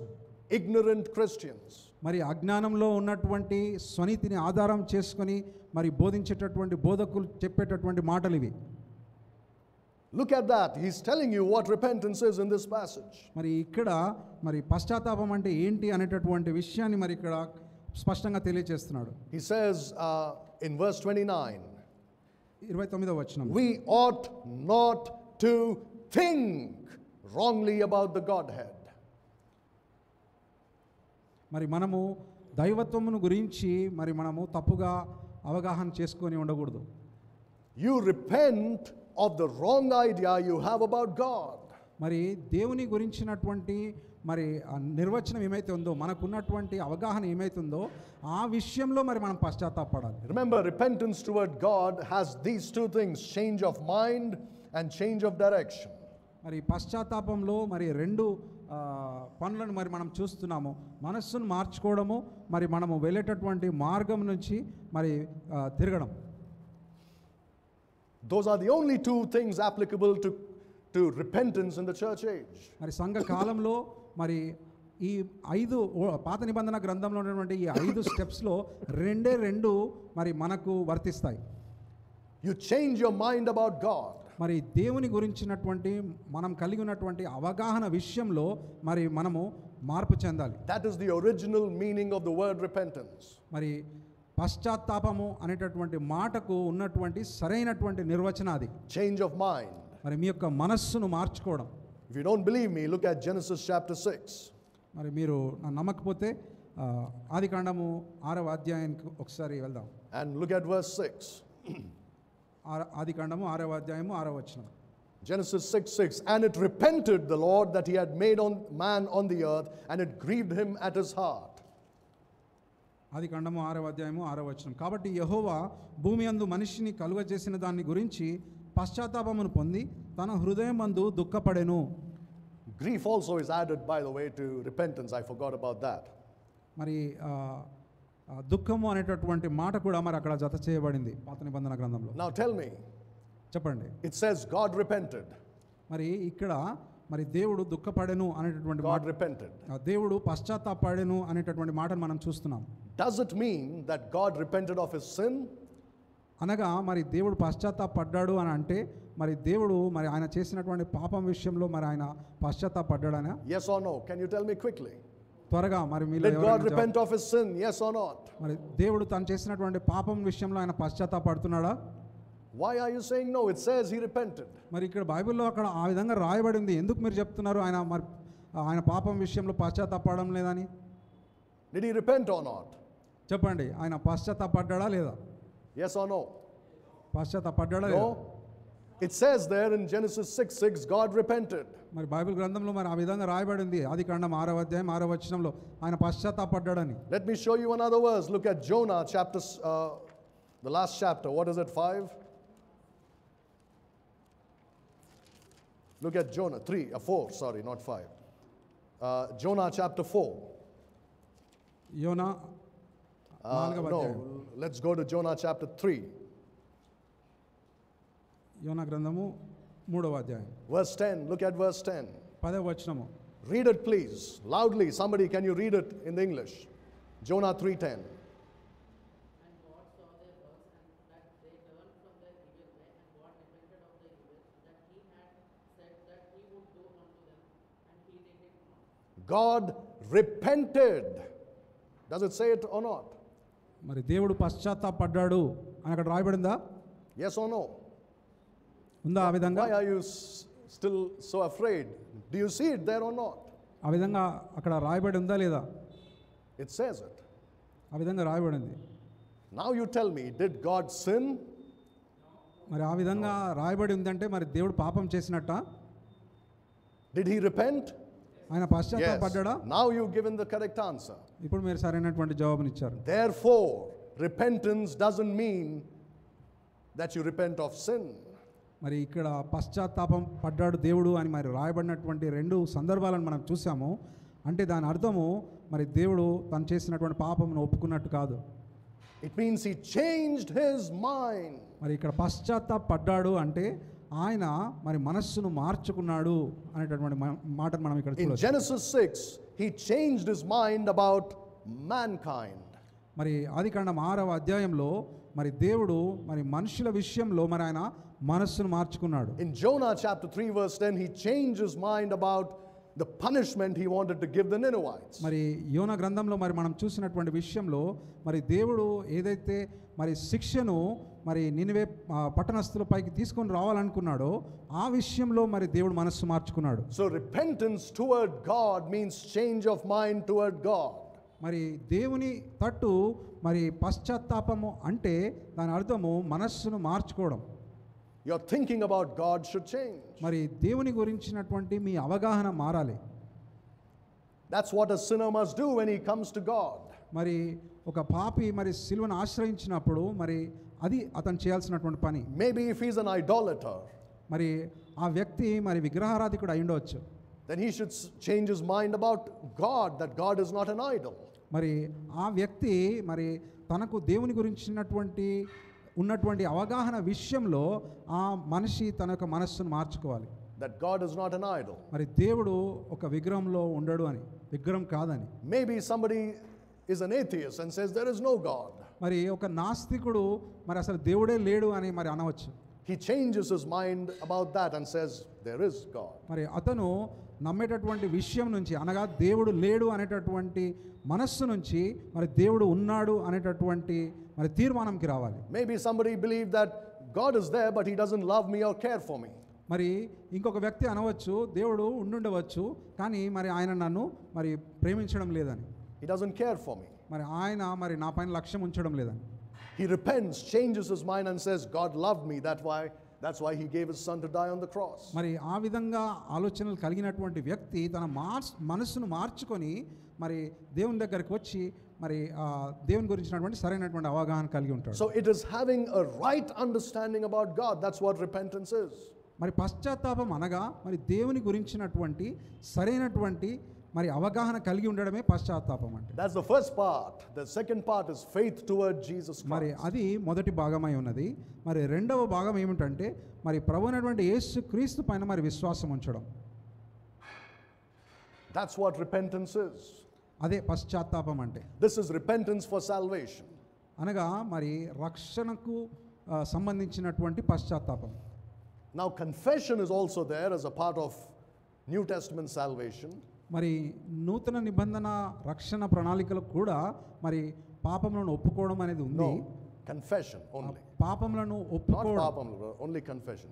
Speaker 1: ignorant Christians.
Speaker 2: మరి అజ్ఞానంలో ఉన్నటువంటి స్వనీతిని ఆధారం చేసుకొని మరి బోధించేటటువంటి బోధకులు చెప్పేటటువంటి మాటలు ఇవి.
Speaker 1: Look at that. He's telling you what repentance is in this passage.
Speaker 2: మరి ఇక్కడ మరి పశ్చాత్తాపం అంటే ఏంటి అనేటటువంటి విషయాన్ని మరి ఇక్కడ స్పష్టంగా తెలియజేస్తున్నాడు.
Speaker 1: He says in verse 29,
Speaker 2: 29వ వచనం,
Speaker 1: we ought not to think wrongly about the Godhead.
Speaker 2: మరి మనము దైవత్వమును గురించి మరి మనము తప్పుగా అవగాహన చేసుకొని ఉండకూడదు.
Speaker 1: You repent of the wrong idea you have about God.
Speaker 2: మరి దేవుని గురించినటువంటి మరి నిర్వచనం ఏమైతే ఉందో, మనకున్నటువంటి అవగాహన ఏమైతుందో ఆ విషయంలో మరి మనం పశ్చాత్తాపడాలి.
Speaker 1: Remember, repentance toward God has these two things, change of mind and change of direction.
Speaker 2: మరి పశ్చాత్తాపంలో మరి రెండు పనులను మరి మనం చూస్తున్నాము. మనస్సును మార్చుకోవడము, మరి మనము వెళ్ళేటటువంటి మార్గం నుంచి మరి తిరగడం.
Speaker 1: Those are the only two things applicable to repentance in the church age.
Speaker 2: మరి సంఘ కాలంలో మరి ఈ 5 పాత నిబంధన గ్రంథంలో ఉన్నటువంటి ఈ 5 స్టెప్స్లో రెండు మరి మనకు వర్తిస్తాయి.
Speaker 1: You change your mind about God.
Speaker 2: మరి దేవుని గురించినటువంటి మనం కలిగి ఉన్నటువంటి అవగాహన విషయంలో మరి మనము మార్పు చెందాలి.
Speaker 1: That is the original meaning of the word repentance.
Speaker 2: మరి పశ్చాత్తాపము అనేటటువంటి మాటకు ఉన్నటువంటి సరైనటువంటి నిర్వచనం అది.
Speaker 1: Change of mind.
Speaker 2: మరి మీ యొక్క మనస్సును మార్చుకోవడం.
Speaker 1: If you don't believe me, look at Genesis chapter 6.
Speaker 2: మరి మీరు నమ్మకపోతే ఆదికాండము 6వ అధ్యాయానికి ఒకసారి వెళ్దాం.
Speaker 1: And look at verse 6.
Speaker 2: ఆదికాండము 6వ అధ్యాయము 6వ వచనం.
Speaker 1: Genesis 6:6, and it repented the Lord that he had made on man on the earth, and it grieved him at his heart.
Speaker 2: ఆదికాండము 6వ అధ్యాయము 6వ వచనం. కాబట్టి యెహోవా భూమి యందు మనిషిని కలుగజేసిన దాన్ని గురించి పశ్చాత్తాపమును పొంది తన హృదయమందు దుఃఖపడెను.
Speaker 1: Grief also is added, by the way, to repentance. I forgot about that.
Speaker 2: మరి దుఃఖము అనేటటువంటి మాట కూడా మరి అక్కడ జత చేయబడింది పాత నిబంధన గ్రంథంలో.
Speaker 1: Now tell me,
Speaker 2: చెప్పండి.
Speaker 1: it says God repented.
Speaker 2: మరి ఇక్కడ మరి దేవుడు దుఃఖపడెను అనేటటువంటి మాట,
Speaker 1: God repented.
Speaker 2: దేవుడు పశ్చాత్తాపడెను అనేటటువంటి మాటను మనం చూస్తున్నాం.
Speaker 1: Does it mean that God repented of his sin?
Speaker 2: అనగా మరి దేవుడు పశ్చాత్తాపడ్డాడు అని అంటే మరి దేవుడు మరి ఆయన చేసినటువంటి పాపం విషయంలో మరి ఆయన పశ్చాత్తాపడ్డాడనా?
Speaker 1: Yes or no? Can you tell me quickly?
Speaker 2: త్వరగా మరి మీరు
Speaker 1: Did God repent of his sin? Yes or not?
Speaker 2: మరి దేవుడు తను చేసినటువంటి పాపం విషయంలో ఆయన పశ్చాత్తాపడుతున్నాడా?
Speaker 1: Why are you saying no? It says he repented.
Speaker 2: మరి ఇక్కడ బైబిల్లో అక్కడ ఆ విధంగా రాయబడింది, ఎందుకు మీరు చెప్తున్నారు ఆయన మరి ఆయన పాపం విషయంలో పశ్చాత్తాపడడం లేదని?
Speaker 1: Did he repent or not?
Speaker 2: చెప్పండి, ఆయన పశ్చాత్తాపడ్డాడా లేదా?
Speaker 1: Yes or no?
Speaker 2: పశ్చాత్తాపడ్డాడా లేదా?
Speaker 1: No. It says there in Genesis 6:6, God repented.
Speaker 2: మరి బైబిల్ గ్రంథంలో మరి ఆ విధంగా రాయబడింది, ఆదికాండం 6వ అధ్యాయం 6వ వచనంలో ఆయన పశ్చాత్తాపడ్డాడని.
Speaker 1: Let me show you another verse. Look at Jonah chapter, the last chapter. What is it, 5? Look at Jonah 4, sorry, not 5. Jonah chapter 4.
Speaker 2: యోనా 4వ
Speaker 1: No,
Speaker 2: అధ్యాయం.
Speaker 1: let's go to Jonah chapter 3.
Speaker 2: యోనా గ్రంథము 3వ అధ్యాయం
Speaker 1: Verse 10. Look at verse 10.
Speaker 2: 10వ వచనము.
Speaker 1: Read it, please, loudly. Somebody, can you read it in the English? Jonah 3:10.
Speaker 3: And God saw their works, and that they turned from their evil way, and God repented of the evil that he had said that he would do unto them, and he did it not.
Speaker 1: God repented. Does it say it or not?
Speaker 2: మరి దేవుడు పశ్చాత్తాపడ్డాడు అని అక్కడ రాయబడిందా?
Speaker 1: Yes or no?
Speaker 2: ఉందా ఆ విధంగా?
Speaker 1: Why are you still so afraid? Do you see it there or not?
Speaker 2: ఆ విధంగా అక్కడ రాయబడి ఉందా లేదా?
Speaker 1: It says it.
Speaker 2: ఆ విధంగా రాయబడింది.
Speaker 1: Now you tell me, did God sin?
Speaker 2: మరి ఆ విధంగా రాయబడి ఉందంటే మరి దేవుడు పాపం చేసినట్ట?
Speaker 1: Did he repent?
Speaker 2: ఆయన పశ్చాత్తాపడ్డాడా?
Speaker 1: Now you've given the correct answer.
Speaker 2: ఇప్పుడు మీరు సరైనటువంటి జవాబునిచ్చారు.
Speaker 1: Therefore, repentance doesn't mean that you repent of sin.
Speaker 2: మరి ఇక్కడ పశ్చాత్తాపం పడ్డాడు దేవుడు అని మరి రాయబడినటువంటి 2 సందర్భాలను మనం చూసాము. అంటే దాని అర్థము మరి దేవుడు తను చేసినటువంటి పాపమును ఒప్పుకున్నట్టు కాదు.
Speaker 1: It means he changed his mind.
Speaker 2: మరి ఇక్కడ పశ్చాత్తాపడ్డాడు అంటే ఆయన మరి మనస్సును మార్చుకున్నాడు అనేటటువంటి మాటను మనం ఇక్కడ
Speaker 1: In
Speaker 2: చూడొచ్చు.
Speaker 1: Genesis 6, he changed his mind about mankind.
Speaker 2: మరి ఆదికాండం 6వ అధ్యాయంలో మరి దేవుడు మరి మనుషుల విషయంలో మరి ఆయన మనస్సును మార్చుకున్నాడు.
Speaker 1: In Jonah chapter 3 verse 10, he changed his mind about the punishment he wanted to give the Ninevites.
Speaker 2: మరి యోనా గ్రంథంలో మరి మనం చూసినటువంటి విషయంలో మరి దేవుడు ఏదైతే మరి శిక్షను మరి నినివే పట్టణస్థులపైకి తీసుకొని రావాలనుకున్నాడో ఆ విషయంలో మరి దేవుడు మనస్సు మార్చుకున్నాడు.
Speaker 1: So repentance toward God means change of mind toward God.
Speaker 2: మరి దేవుని తట్టు మరి పశ్చాత్తాపము అంటే దాని అర్థము మనస్సును మార్చుకోవడం.
Speaker 1: Your thinking about God should change.
Speaker 2: మరి దేవుని గురించినటువంటి మీ అవగాహన మారాలి.
Speaker 1: That's what a sinner must do when he comes to God.
Speaker 2: మరి ఒక పాపి మరి సిలువను ఆశ్రయించినప్పుడు మరి అది అతను చేయాల్సినటువంటి పని.
Speaker 1: Maybe if he's an idolater,
Speaker 2: మరి ఆ వ్యక్తి మరి విగ్రహారాధికుడు అయి ఉండవచ్చు.
Speaker 1: then he should change his mind about God, that God is not an idol.
Speaker 2: మరి ఆ వ్యక్తి మరి తనకు దేవుని గురించినటువంటి ఉన్నటువంటి అవగాహన విషయంలో ఆ మనిషి తన యొక్క మనస్సును మార్చుకోవాలి.
Speaker 1: That God is not an idol.
Speaker 2: మరి దేవుడు ఒక విగ్రహంలో ఉండడు అని, విగ్రహం కాదని.
Speaker 1: Maybe somebody is an atheist and says there is no God.
Speaker 2: మరి ఒక నాస్తికుడు మరి అసలు దేవుడే లేడు అని మరి అనవచ్చు.
Speaker 1: He changes his mind about that and says there is God.
Speaker 2: మరి అతను నమ్మేటటువంటి విషయం నుంచి అనగా దేవుడు లేడు అనేటటువంటి మనస్సు నుంచి మరి దేవుడు ఉన్నాడు అనేటటువంటి మరి తీర్మానంకి రావాలి.
Speaker 1: Maybe somebody believed that God is there but he doesn't love me or care for me.
Speaker 2: మరి ఇంకొక వ్యక్తి అనవచ్చు దేవుడు ఉండుండవచ్చు కానీ మరి ఆయన నన్ను మరి ప్రేమించడం లేదని.
Speaker 1: He doesn't care for me.
Speaker 2: మరి ఆయన మరి నా పైన లక్ష్యం ఉంచడం లేదని.
Speaker 1: He repents, changes his mind and says God loved me, that's why he gave his son to die on the cross.
Speaker 2: మరి ఆ విధంగా ఆలోచనలు కలిగినటువంటి వ్యక్తి తన మనస్సును మార్చుకొని మరి దేవుని దగ్గరికి వచ్చి మరి దేవుని గురించినటువంటి సరైనటువంటి అవగాహన కలిగి ఉంటాడు.
Speaker 1: So it is having a right understanding about God. That's what repentance is.
Speaker 2: మరి పశ్చాత్తాపం అనగా మరి దేవుని గురించినటువంటి సరైనటువంటి మరి అవగాహన కలిగి ఉండడమే పశ్చాత్తాపం అంటే.
Speaker 1: That's the first part. The second part is faith toward Jesus
Speaker 2: మరి
Speaker 1: Christ.
Speaker 2: అది మొదటి భాగమై ఉన్నది. మరి రెండవ భాగం ఏమిటంటే మరి ప్రభువైనటువంటి యేసు క్రీస్తు పైన మరి విశ్వాసం ఉంచడం.
Speaker 1: That's what repentance is.
Speaker 2: అదే పశ్చాత్తాపం అంటే.
Speaker 1: This is repentance for salvation.
Speaker 2: అనగా మరి రక్షణకు సంబంధించినటువంటి పశ్చాత్తాపం.
Speaker 1: Now confession is also there as a part of New Testament salvation.
Speaker 2: మరి నూతన నిబంధన రక్షణ ప్రణాళికలో కూడా మరి పాపములను ఒప్పుకోవడం అనేది ఉంది.
Speaker 1: No, confession only.
Speaker 2: పాపములను
Speaker 1: Not
Speaker 2: ఒప్పుకోవడం,
Speaker 1: papam, only confession.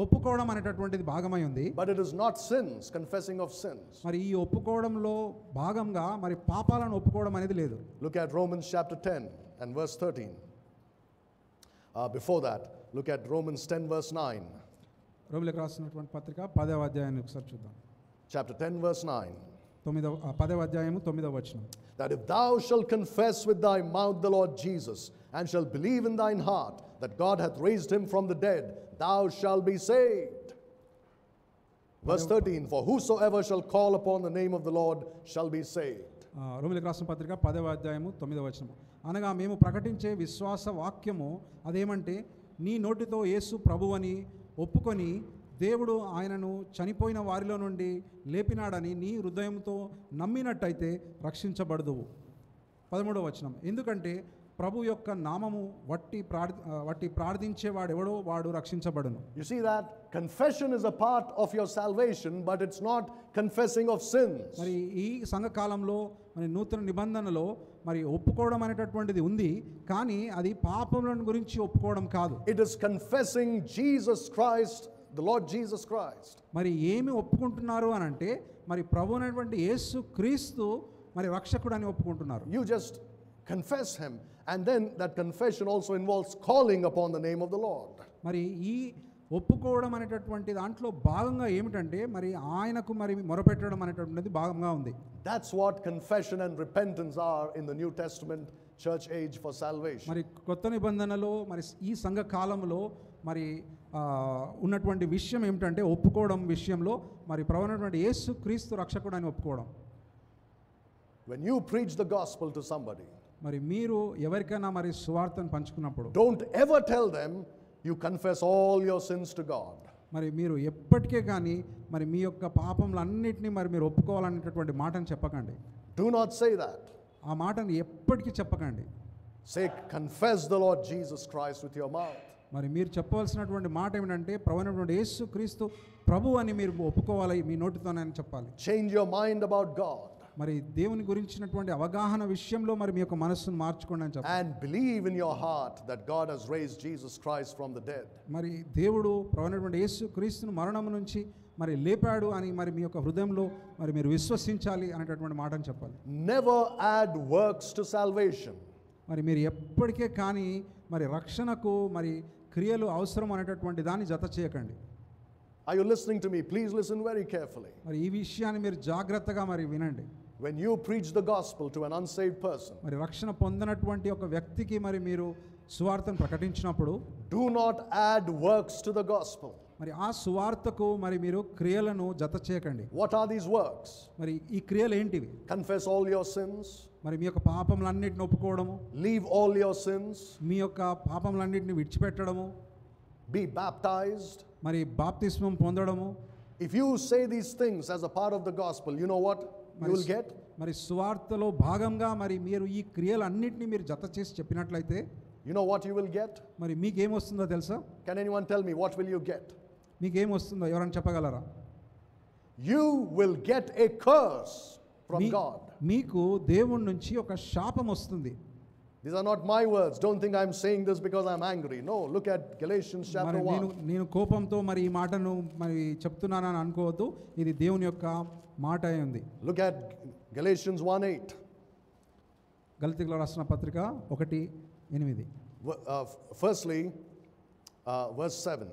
Speaker 2: ఒప్పుకోవడం అనేటటువంటిది భాగమై ఉంది.
Speaker 1: But it is not sins, confessing of sins.
Speaker 2: మరి ఈ ఒప్పుకోవడంలో భాగంగా మరి పాపాలను ఒప్పుకోవడం అనేది లేదు.
Speaker 1: Look at Romans chapter 10 and verse 13. Before that, look at Romans 10 verse 9.
Speaker 2: రోమిలకు రాసినటువంటి పత్రిక 10వ అధ్యాయాన్ని ఒకసారి చూద్దాం.
Speaker 1: Chapter 10 verse 9.
Speaker 2: 10వ అధ్యాయము 9వ వచనం.
Speaker 1: That if thou shalt confess with thy mouth the Lord Jesus, and shalt believe in thine heart that God hath raised him from the dead, thou shalt be saved. Verse 13, for whosoever shall call upon the name of the Lord shall be saved.
Speaker 2: రోమిలకు రాసిన పత్రిక 10వ అధ్యాయము 9వ వచనం. అనగా మేము ప్రకటించే విశ్వాస వాక్యము అదేమంటే నీ నోటితో యేసు ప్రభువని ఒప్పుకొని దేవుడు ఆయనను చనిపోయిన వారిలో నుండి లేపినాడని నీ హృదయంతో నమ్మినట్టయితే రక్షించబడదువు. 13వ వచనం. ఎందుకంటే ప్రభు యొక్క నామము వట్టి ప్రార్థించేవాడెవడో వాడు రక్షించబడును.
Speaker 1: You see that confession is a part of your salvation, but it's not confessing of sins.
Speaker 2: మరి ఈ సంఘకాలంలో మరి నూతన నిబంధనలో మరి ఒప్పుకోవడం అనేటటువంటిది ఉంది, కానీ అది పాపములను గురించి ఒప్పుకోవడం కాదు.
Speaker 1: It is confessing Jesus Christ, the Lord Jesus Christ.
Speaker 2: మరి ఏమి ఒప్పుకుంటున్నారు అని అంటే మరి ప్రభు అయినటువంటి యేసు క్రీస్తు మరి రక్షకుడు అని ఒప్పుకుంటున్నారు.
Speaker 1: You just confess him, and then that confession also involves calling upon the name of the Lord.
Speaker 2: మరి ఈ ఒప్పుకోవడం అనేటటువంటి దాంట్లో భాగంగా ఏమిటంటే మరి ఆయనకు మరి మొరపెట్టడం అనేటటువంటిది భాగంగా ఉంది.
Speaker 1: That's what confession and repentance are in the New Testament church age for salvation.
Speaker 2: మరి కొత్త నిబంధనలో మరి ఈ సంఘ కాలంలో మరి ఉన్నటువంటి విషయం ఏమిటంటే ఒప్పుకోవడం విషయంలో మరి ప్రభువైనటువంటి యేసు క్రీస్తు రక్షకుడు అని ఒప్పుకోవడం.
Speaker 1: When you preach the gospel to somebody,
Speaker 2: మరి మీరు ఎవరికైనా మరి సువార్తను పంచుకున్నప్పుడు
Speaker 1: don't ever tell them you confess all your sins to God.
Speaker 2: మరి మీరు ఎప్పటికే కానీ మరి మీ యొక్క పాపములన్నిటినీ మరి మీరు ఒప్పుకోవాలనేటటువంటి మాటను చెప్పకండి.
Speaker 1: Do not say that.
Speaker 2: ఆ మాటను ఎప్పటికీ చెప్పకండి.
Speaker 1: Say, confess the Lord Jesus Christ with your mouth.
Speaker 2: మరి మీరు చెప్పవలసినటువంటి మాట ఏమిటంటే ప్రభువైనటువంటి యేసు క్రీస్తు ప్రభు అని మీరు ఒప్పుకోవాలి మీ నోటితోనే అని చెప్పాలి.
Speaker 1: Change your mind about God.
Speaker 2: మరి దేవుని గురించినటువంటి అవగాహన విషయంలో మరి మీ యొక్క మనస్సును మార్చుకోండి అని చెప్పాలి.
Speaker 1: And believe in your heart that God has raised Jesus Christ from the dead.
Speaker 2: మరి దేవుడు ప్రభువైనటువంటి యేసు క్రీస్తును మరణం నుంచి మరి లేపాడు అని మరి మీ యొక్క హృదయంలో మరి మీరు విశ్వసించాలి అనేటటువంటి మాటను చెప్పాలి.
Speaker 1: Never add works to salvation.
Speaker 2: మరి మీరు ఎప్పటికే కానీ మరి రక్షణకు మరి క్రియలు అవసరం అనేటటువంటి దాన్ని జత చేయకండి.
Speaker 1: Are you listening to me? Please listen very carefully.
Speaker 2: మరి ఈ విషయాన్ని మీరు జాగ్రత్తగా మరి వినండి.
Speaker 1: When you preach the gospel to an unsaved person,
Speaker 2: మరి రక్షణ పొందినటువంటి ఒక వ్యక్తికి మరి మీరు సువార్తను ప్రకటించినప్పుడు
Speaker 1: do not add works to the gospel.
Speaker 2: మరి ఆ సువార్తకు మరి మీరు క్రియలను జత చేయకండి.
Speaker 1: What are these works?
Speaker 2: మరి ఈ క్రియలు ఏంటివి?
Speaker 1: Confess all your sins.
Speaker 2: మరి మీ యొక్క పాపములన్నిటిని ఒప్పుకోవడము,
Speaker 1: Leave all your sins.
Speaker 2: మీ యొక్క పాపములన్నిటిని విడిచిపెట్టడము,
Speaker 1: Be baptized.
Speaker 2: మరి బాప్తిస్మం పొందడము.
Speaker 1: If you say these things as a part of the gospel, you know what you will get?
Speaker 2: మరి సువార్తలో భాగంగా మరి మీరు ఈ క్రియలన్నిటిని మీరు జత చేసి చెప్పినట్లయితే
Speaker 1: You know what you will get?
Speaker 2: మరి మీకేమొస్తుందో తెలుసా?
Speaker 1: Can anyone tell me what will you get?
Speaker 2: మీకేమొస్తుందో ఎవరైనా చెప్పగలరా?
Speaker 1: You will get a curse from God.
Speaker 2: మీకు దేవుడి నుంచి ఒక శాపం వస్తుంది.
Speaker 1: These are not my words. Don't think I'm saying this because I'm angry. No, look at Galatians chapter
Speaker 2: మరి
Speaker 1: 1.
Speaker 2: నేను కోపంతో మరి ఈ మాటను మరి చెప్తున్నానని అనుకోవద్దు. ఇది దేవుని యొక్క మాట అయి ఉంది.
Speaker 1: Look at Galatians 1:8.
Speaker 2: గలతీయులకు రాసిన పత్రిక 1:8.
Speaker 1: Firstly, verse 7.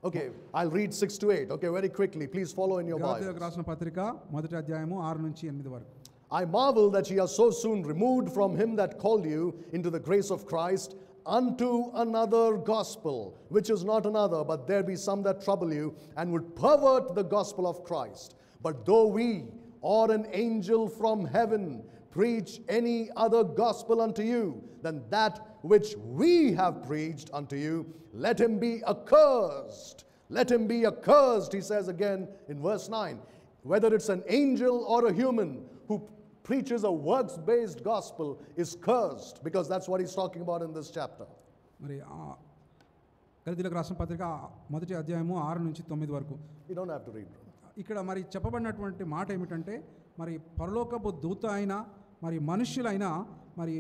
Speaker 1: Okay, I'll read 6 to 8. Okay, very quickly. Please follow in your
Speaker 2: గలతీయులకు
Speaker 1: Bible.
Speaker 2: రాసిన పత్రిక 1వ అధ్యాయము 6 నుంచి 8 వరకు.
Speaker 1: I marvel that ye are so soon removed from him that called you into the grace of Christ unto another gospel, which is not another, but there be some that trouble you, and would pervert the gospel of Christ. But though we, or an angel from heaven, preach any other gospel unto you than that which we have preached unto you, let him be accursed. Let him be accursed, he says again in verse 9. Whether it's an angel or a human who preaches a works-based gospel is cursed, because that's what he's talking about in this chapter.
Speaker 2: మరి గలతీయులకు రాసిన పత్రిక మొదటి అధ్యాయము 6 నుంచి 9 వరకు
Speaker 1: You don't have to read.
Speaker 2: ఇక్కడ మరి చెప్పబడినటువంటి మాట ఏమిటంటే, మరి పరలోకపు దూత అయినా మరి మనుష్యులైనా మరి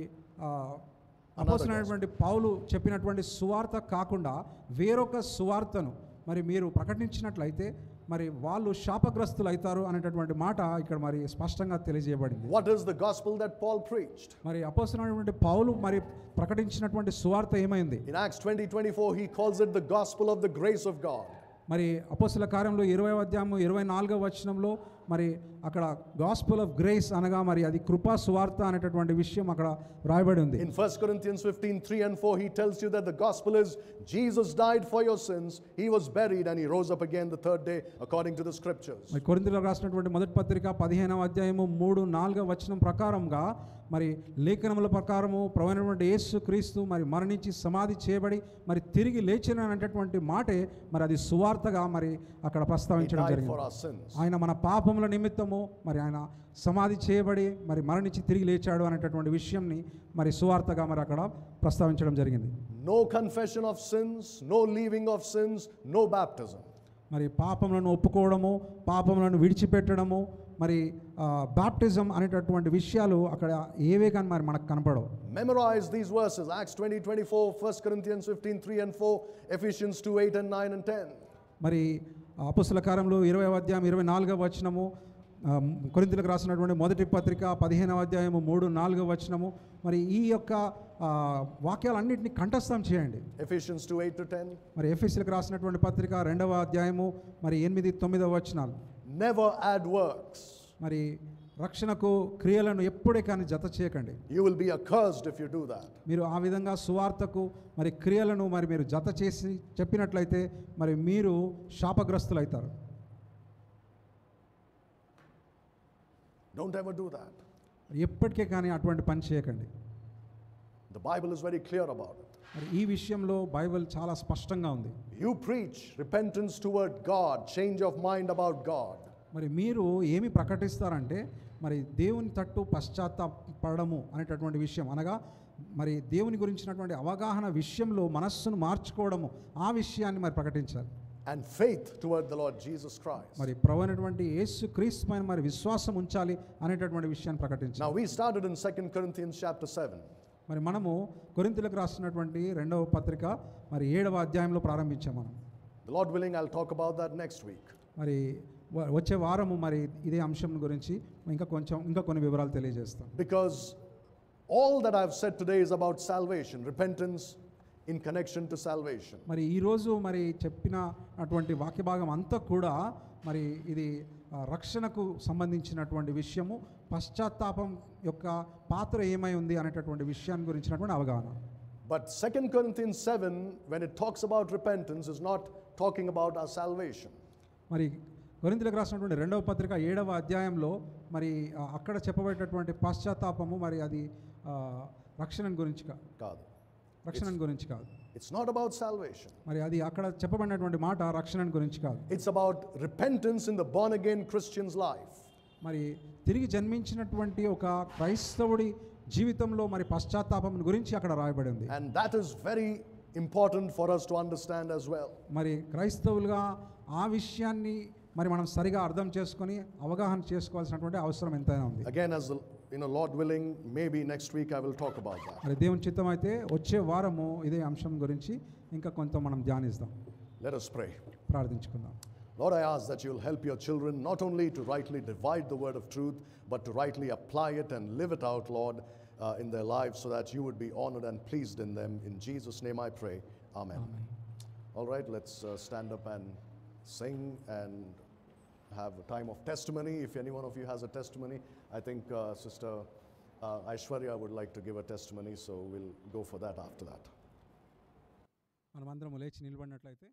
Speaker 2: అపోస్తలుడైనటువంటి పౌలు చెప్పినటువంటి సువార్త కాకుండా వేరొక సువార్తను మరి మీరు ప్రకటించినట్లయితే మరి వాళ్ళు శాపగ్రస్తులు అవుతారు అనేటటువంటి మాట ఇక్కడ మరి స్పష్టంగా తెలియజేయబడింది.
Speaker 1: What is the gospel that Paul preached?
Speaker 2: మరి అపోస్తలుడైనటువంటి పౌలు మరి ప్రకటించినటువంటి సువార్త ఏమైంది?
Speaker 1: In Acts 20:24 he calls it the gospel of the grace of God.
Speaker 2: మరి అపోస్తల కార్యంలో 20వ అధ్యాయము 24వ వచనంలో మరి అక్కడ గాస్పెల్ ఆఫ్ గ్రేస్ అనగా మరి అది కృపా సువార్త అనేటటువంటి విషయం అక్కడ రాయబడి ఉంది.
Speaker 1: In 1 Corinthians 15:3 and 4 he tells you that the gospel is Jesus died for your sins, he was buried and he rose up again the third day according to the scriptures.
Speaker 2: మరి కొరింథీయులకు రాసినటువంటి మొదటి పత్రిక 15వ అధ్యాయము 3-4 వచనం ప్రకారంగా మరి లేఖనముల ప్రకారము ప్రభువైనటువంటి యేసు క్రీస్తు మరి మరణించి సమాధి చేయబడి మరి తిరిగి లేచిన అనేటటువంటి మాటే మరి అది సువార్తగా మరి అక్కడ ప్రస్తావించడం జరిగింది. ఆయన మన పాపముల నిమిత్తము మరి ఆయన సమాధి చేయబడి మరి మరణించి తిరిగి లేచాడు అనేటటువంటి విషయంని మరి సువార్తగా మరి అక్కడ ప్రస్తావించడం జరిగింది.
Speaker 1: No confession of sins, no leaving of sins, no baptism.
Speaker 2: మరి పాపములను ఒప్పుకోవడము, పాపములను విడిచిపెట్టడము, మరి బాప్టిజం అనేటటువంటి విషయాలు అక్కడ ఏవే కానీ మరి మనకు కనపడవు.
Speaker 1: Memorize these verses: Acts 20:24, 1 Corinthians 15:3 and 4, Ephesians 2:8 and 9 and 10.
Speaker 2: మరి అపోస్తల కార్యములు 20వ అధ్యాయం 24వ వచనము, కొరింథీయులకు రాసినటువంటి మొదటి పత్రిక 15వ అధ్యాయము 3-4 వచనము, మరి ఈ యొక్క వాక్యాలన్నింటినీ కంఠస్థం చేయండి.
Speaker 1: Ephesians 2:8-10.
Speaker 2: మరి ఎఫెసీయులకు రాసినటువంటి పత్రిక 2వ అధ్యాయము మరి 8-9 వచనాలు.
Speaker 1: Never add works.
Speaker 2: మరి రక్షణకు క్రియలను ఎప్పుడే కానీ జత చేయకండి.
Speaker 1: You will be accursed if you do that.
Speaker 2: మీరు ఆ విధంగా సువార్తకు మరి క్రియలను మరి మీరు జత చేసి చెప్పినట్లయితే మరి మీరు శాపగ్రస్తులు అవుతారు.
Speaker 1: Don't ever do that.
Speaker 2: ఎప్పటికే కానీ అటువంటి పని చేయకండి.
Speaker 1: The Bible is very clear about it.
Speaker 2: మరి ఈ విషయంలో బైబిల్ చాలా స్పష్టంగా ఉంది.
Speaker 1: You preach repentance toward God, change of mind about God.
Speaker 2: మరి మీరు ఏమి ప్రకటిస్తారంటే మరి దేవుని తట్టు పశ్చాత్తాపడము అనేటటువంటి విషయం, అనగా మరి దేవుని గురించినటువంటి అవగాహన విషయంలో మనస్సును మార్చుకోవడము, ఆ విషయాన్ని మరి ప్రకటించాలి.
Speaker 1: And faith toward the Lord Jesus Christ.
Speaker 2: మరి ప్రభువైనటువంటి యేసు క్రీస్తు పైన మరి విశ్వాసం ఉంచాలి అనేటటువంటి విషయాన్ని ప్రకటించాలి.
Speaker 1: Now we started in 2 Corinthians chapter 7.
Speaker 2: మరి మనము కొరింథీయులకు రాసినటువంటి 2వ పత్రిక మరి 7వ అధ్యాయంలో ప్రారంభించాం మనం.
Speaker 1: The Lord willing, I'll talk about that next week.
Speaker 2: మరి వచ్చే వారము మరి ఇదే అంశం గురించి ఇంకా కొన్ని వివరాలు తెలియజేస్తాం.
Speaker 1: Because all that I've said today is about salvation, repentance in connection to salvation.
Speaker 2: మరి ఈరోజు మరి చెప్పిన అటువంటి వాక్య భాగం అంతా కూడా మరి ఇది రక్షణకు సంబంధించినటువంటి విషయము, పశ్చాత్తాపం యొక్క పాత్ర ఏమై ఉంది అనేటటువంటి విషయాన్ని గురించినటువంటి అవగాహన.
Speaker 1: But 2 Corinthians 7, when it talks about repentance, is not talking about our salvation.
Speaker 2: మరి కొరింథీయులకు రాసినటువంటి 2వ పత్రిక 7వ అధ్యాయంలో మరి అక్కడ చెప్పబడేటటువంటి పశ్చాత్తాపము మరి అది రక్షణ గురించి
Speaker 1: కాదు.
Speaker 2: రక్షణ గురించి కాదు.
Speaker 1: It's not about salvation.
Speaker 2: మరి అది అక్కడ చెప్పబడినటువంటి మాట రక్షణ గురించి కాదు.
Speaker 1: It's about repentance in the born again Christian's life.
Speaker 2: మరి తిరిగి జన్మించినటువంటి ఒక క్రైస్తవుడి జీవితంలో మరి పశ్చాత్తాపం గురించి అక్కడ రాయబడి ఉంది.
Speaker 1: And that is very important for us to understand as well.
Speaker 2: మరి క్రైస్తవులుగా ఆ విషయాన్ని మరి మనం సరిగా అర్థం చేసుకొని అవగాహన చేసుకోవాల్సినటువంటి అవసరం ఎంతైనా ఉంది.
Speaker 1: Again, as Lord willing, maybe next week I will talk about that.
Speaker 2: మరి దేవుని చిత్తం అయితే వచ్చే వారము ఇదే అంశం గురించి ఇంకా కొంత మనం ధ్యానిస్తాం.
Speaker 1: Let us pray.
Speaker 2: ప్రార్థించుకుందాం.
Speaker 1: Lord, I ask that you'll help your children not only to rightly divide the word of truth, but to rightly apply it and live it out, Lord, in their lives, so that you would be honored and pleased in them. In Jesus' name I pray. Amen. All right, let's stand up and sing and have a time of testimony. If any one of you has a testimony, I think Sister Aishwarya would like to give a testimony, so we'll go for that after that.
Speaker 2: మనమందరం లేచి నిలబడినట్లయితే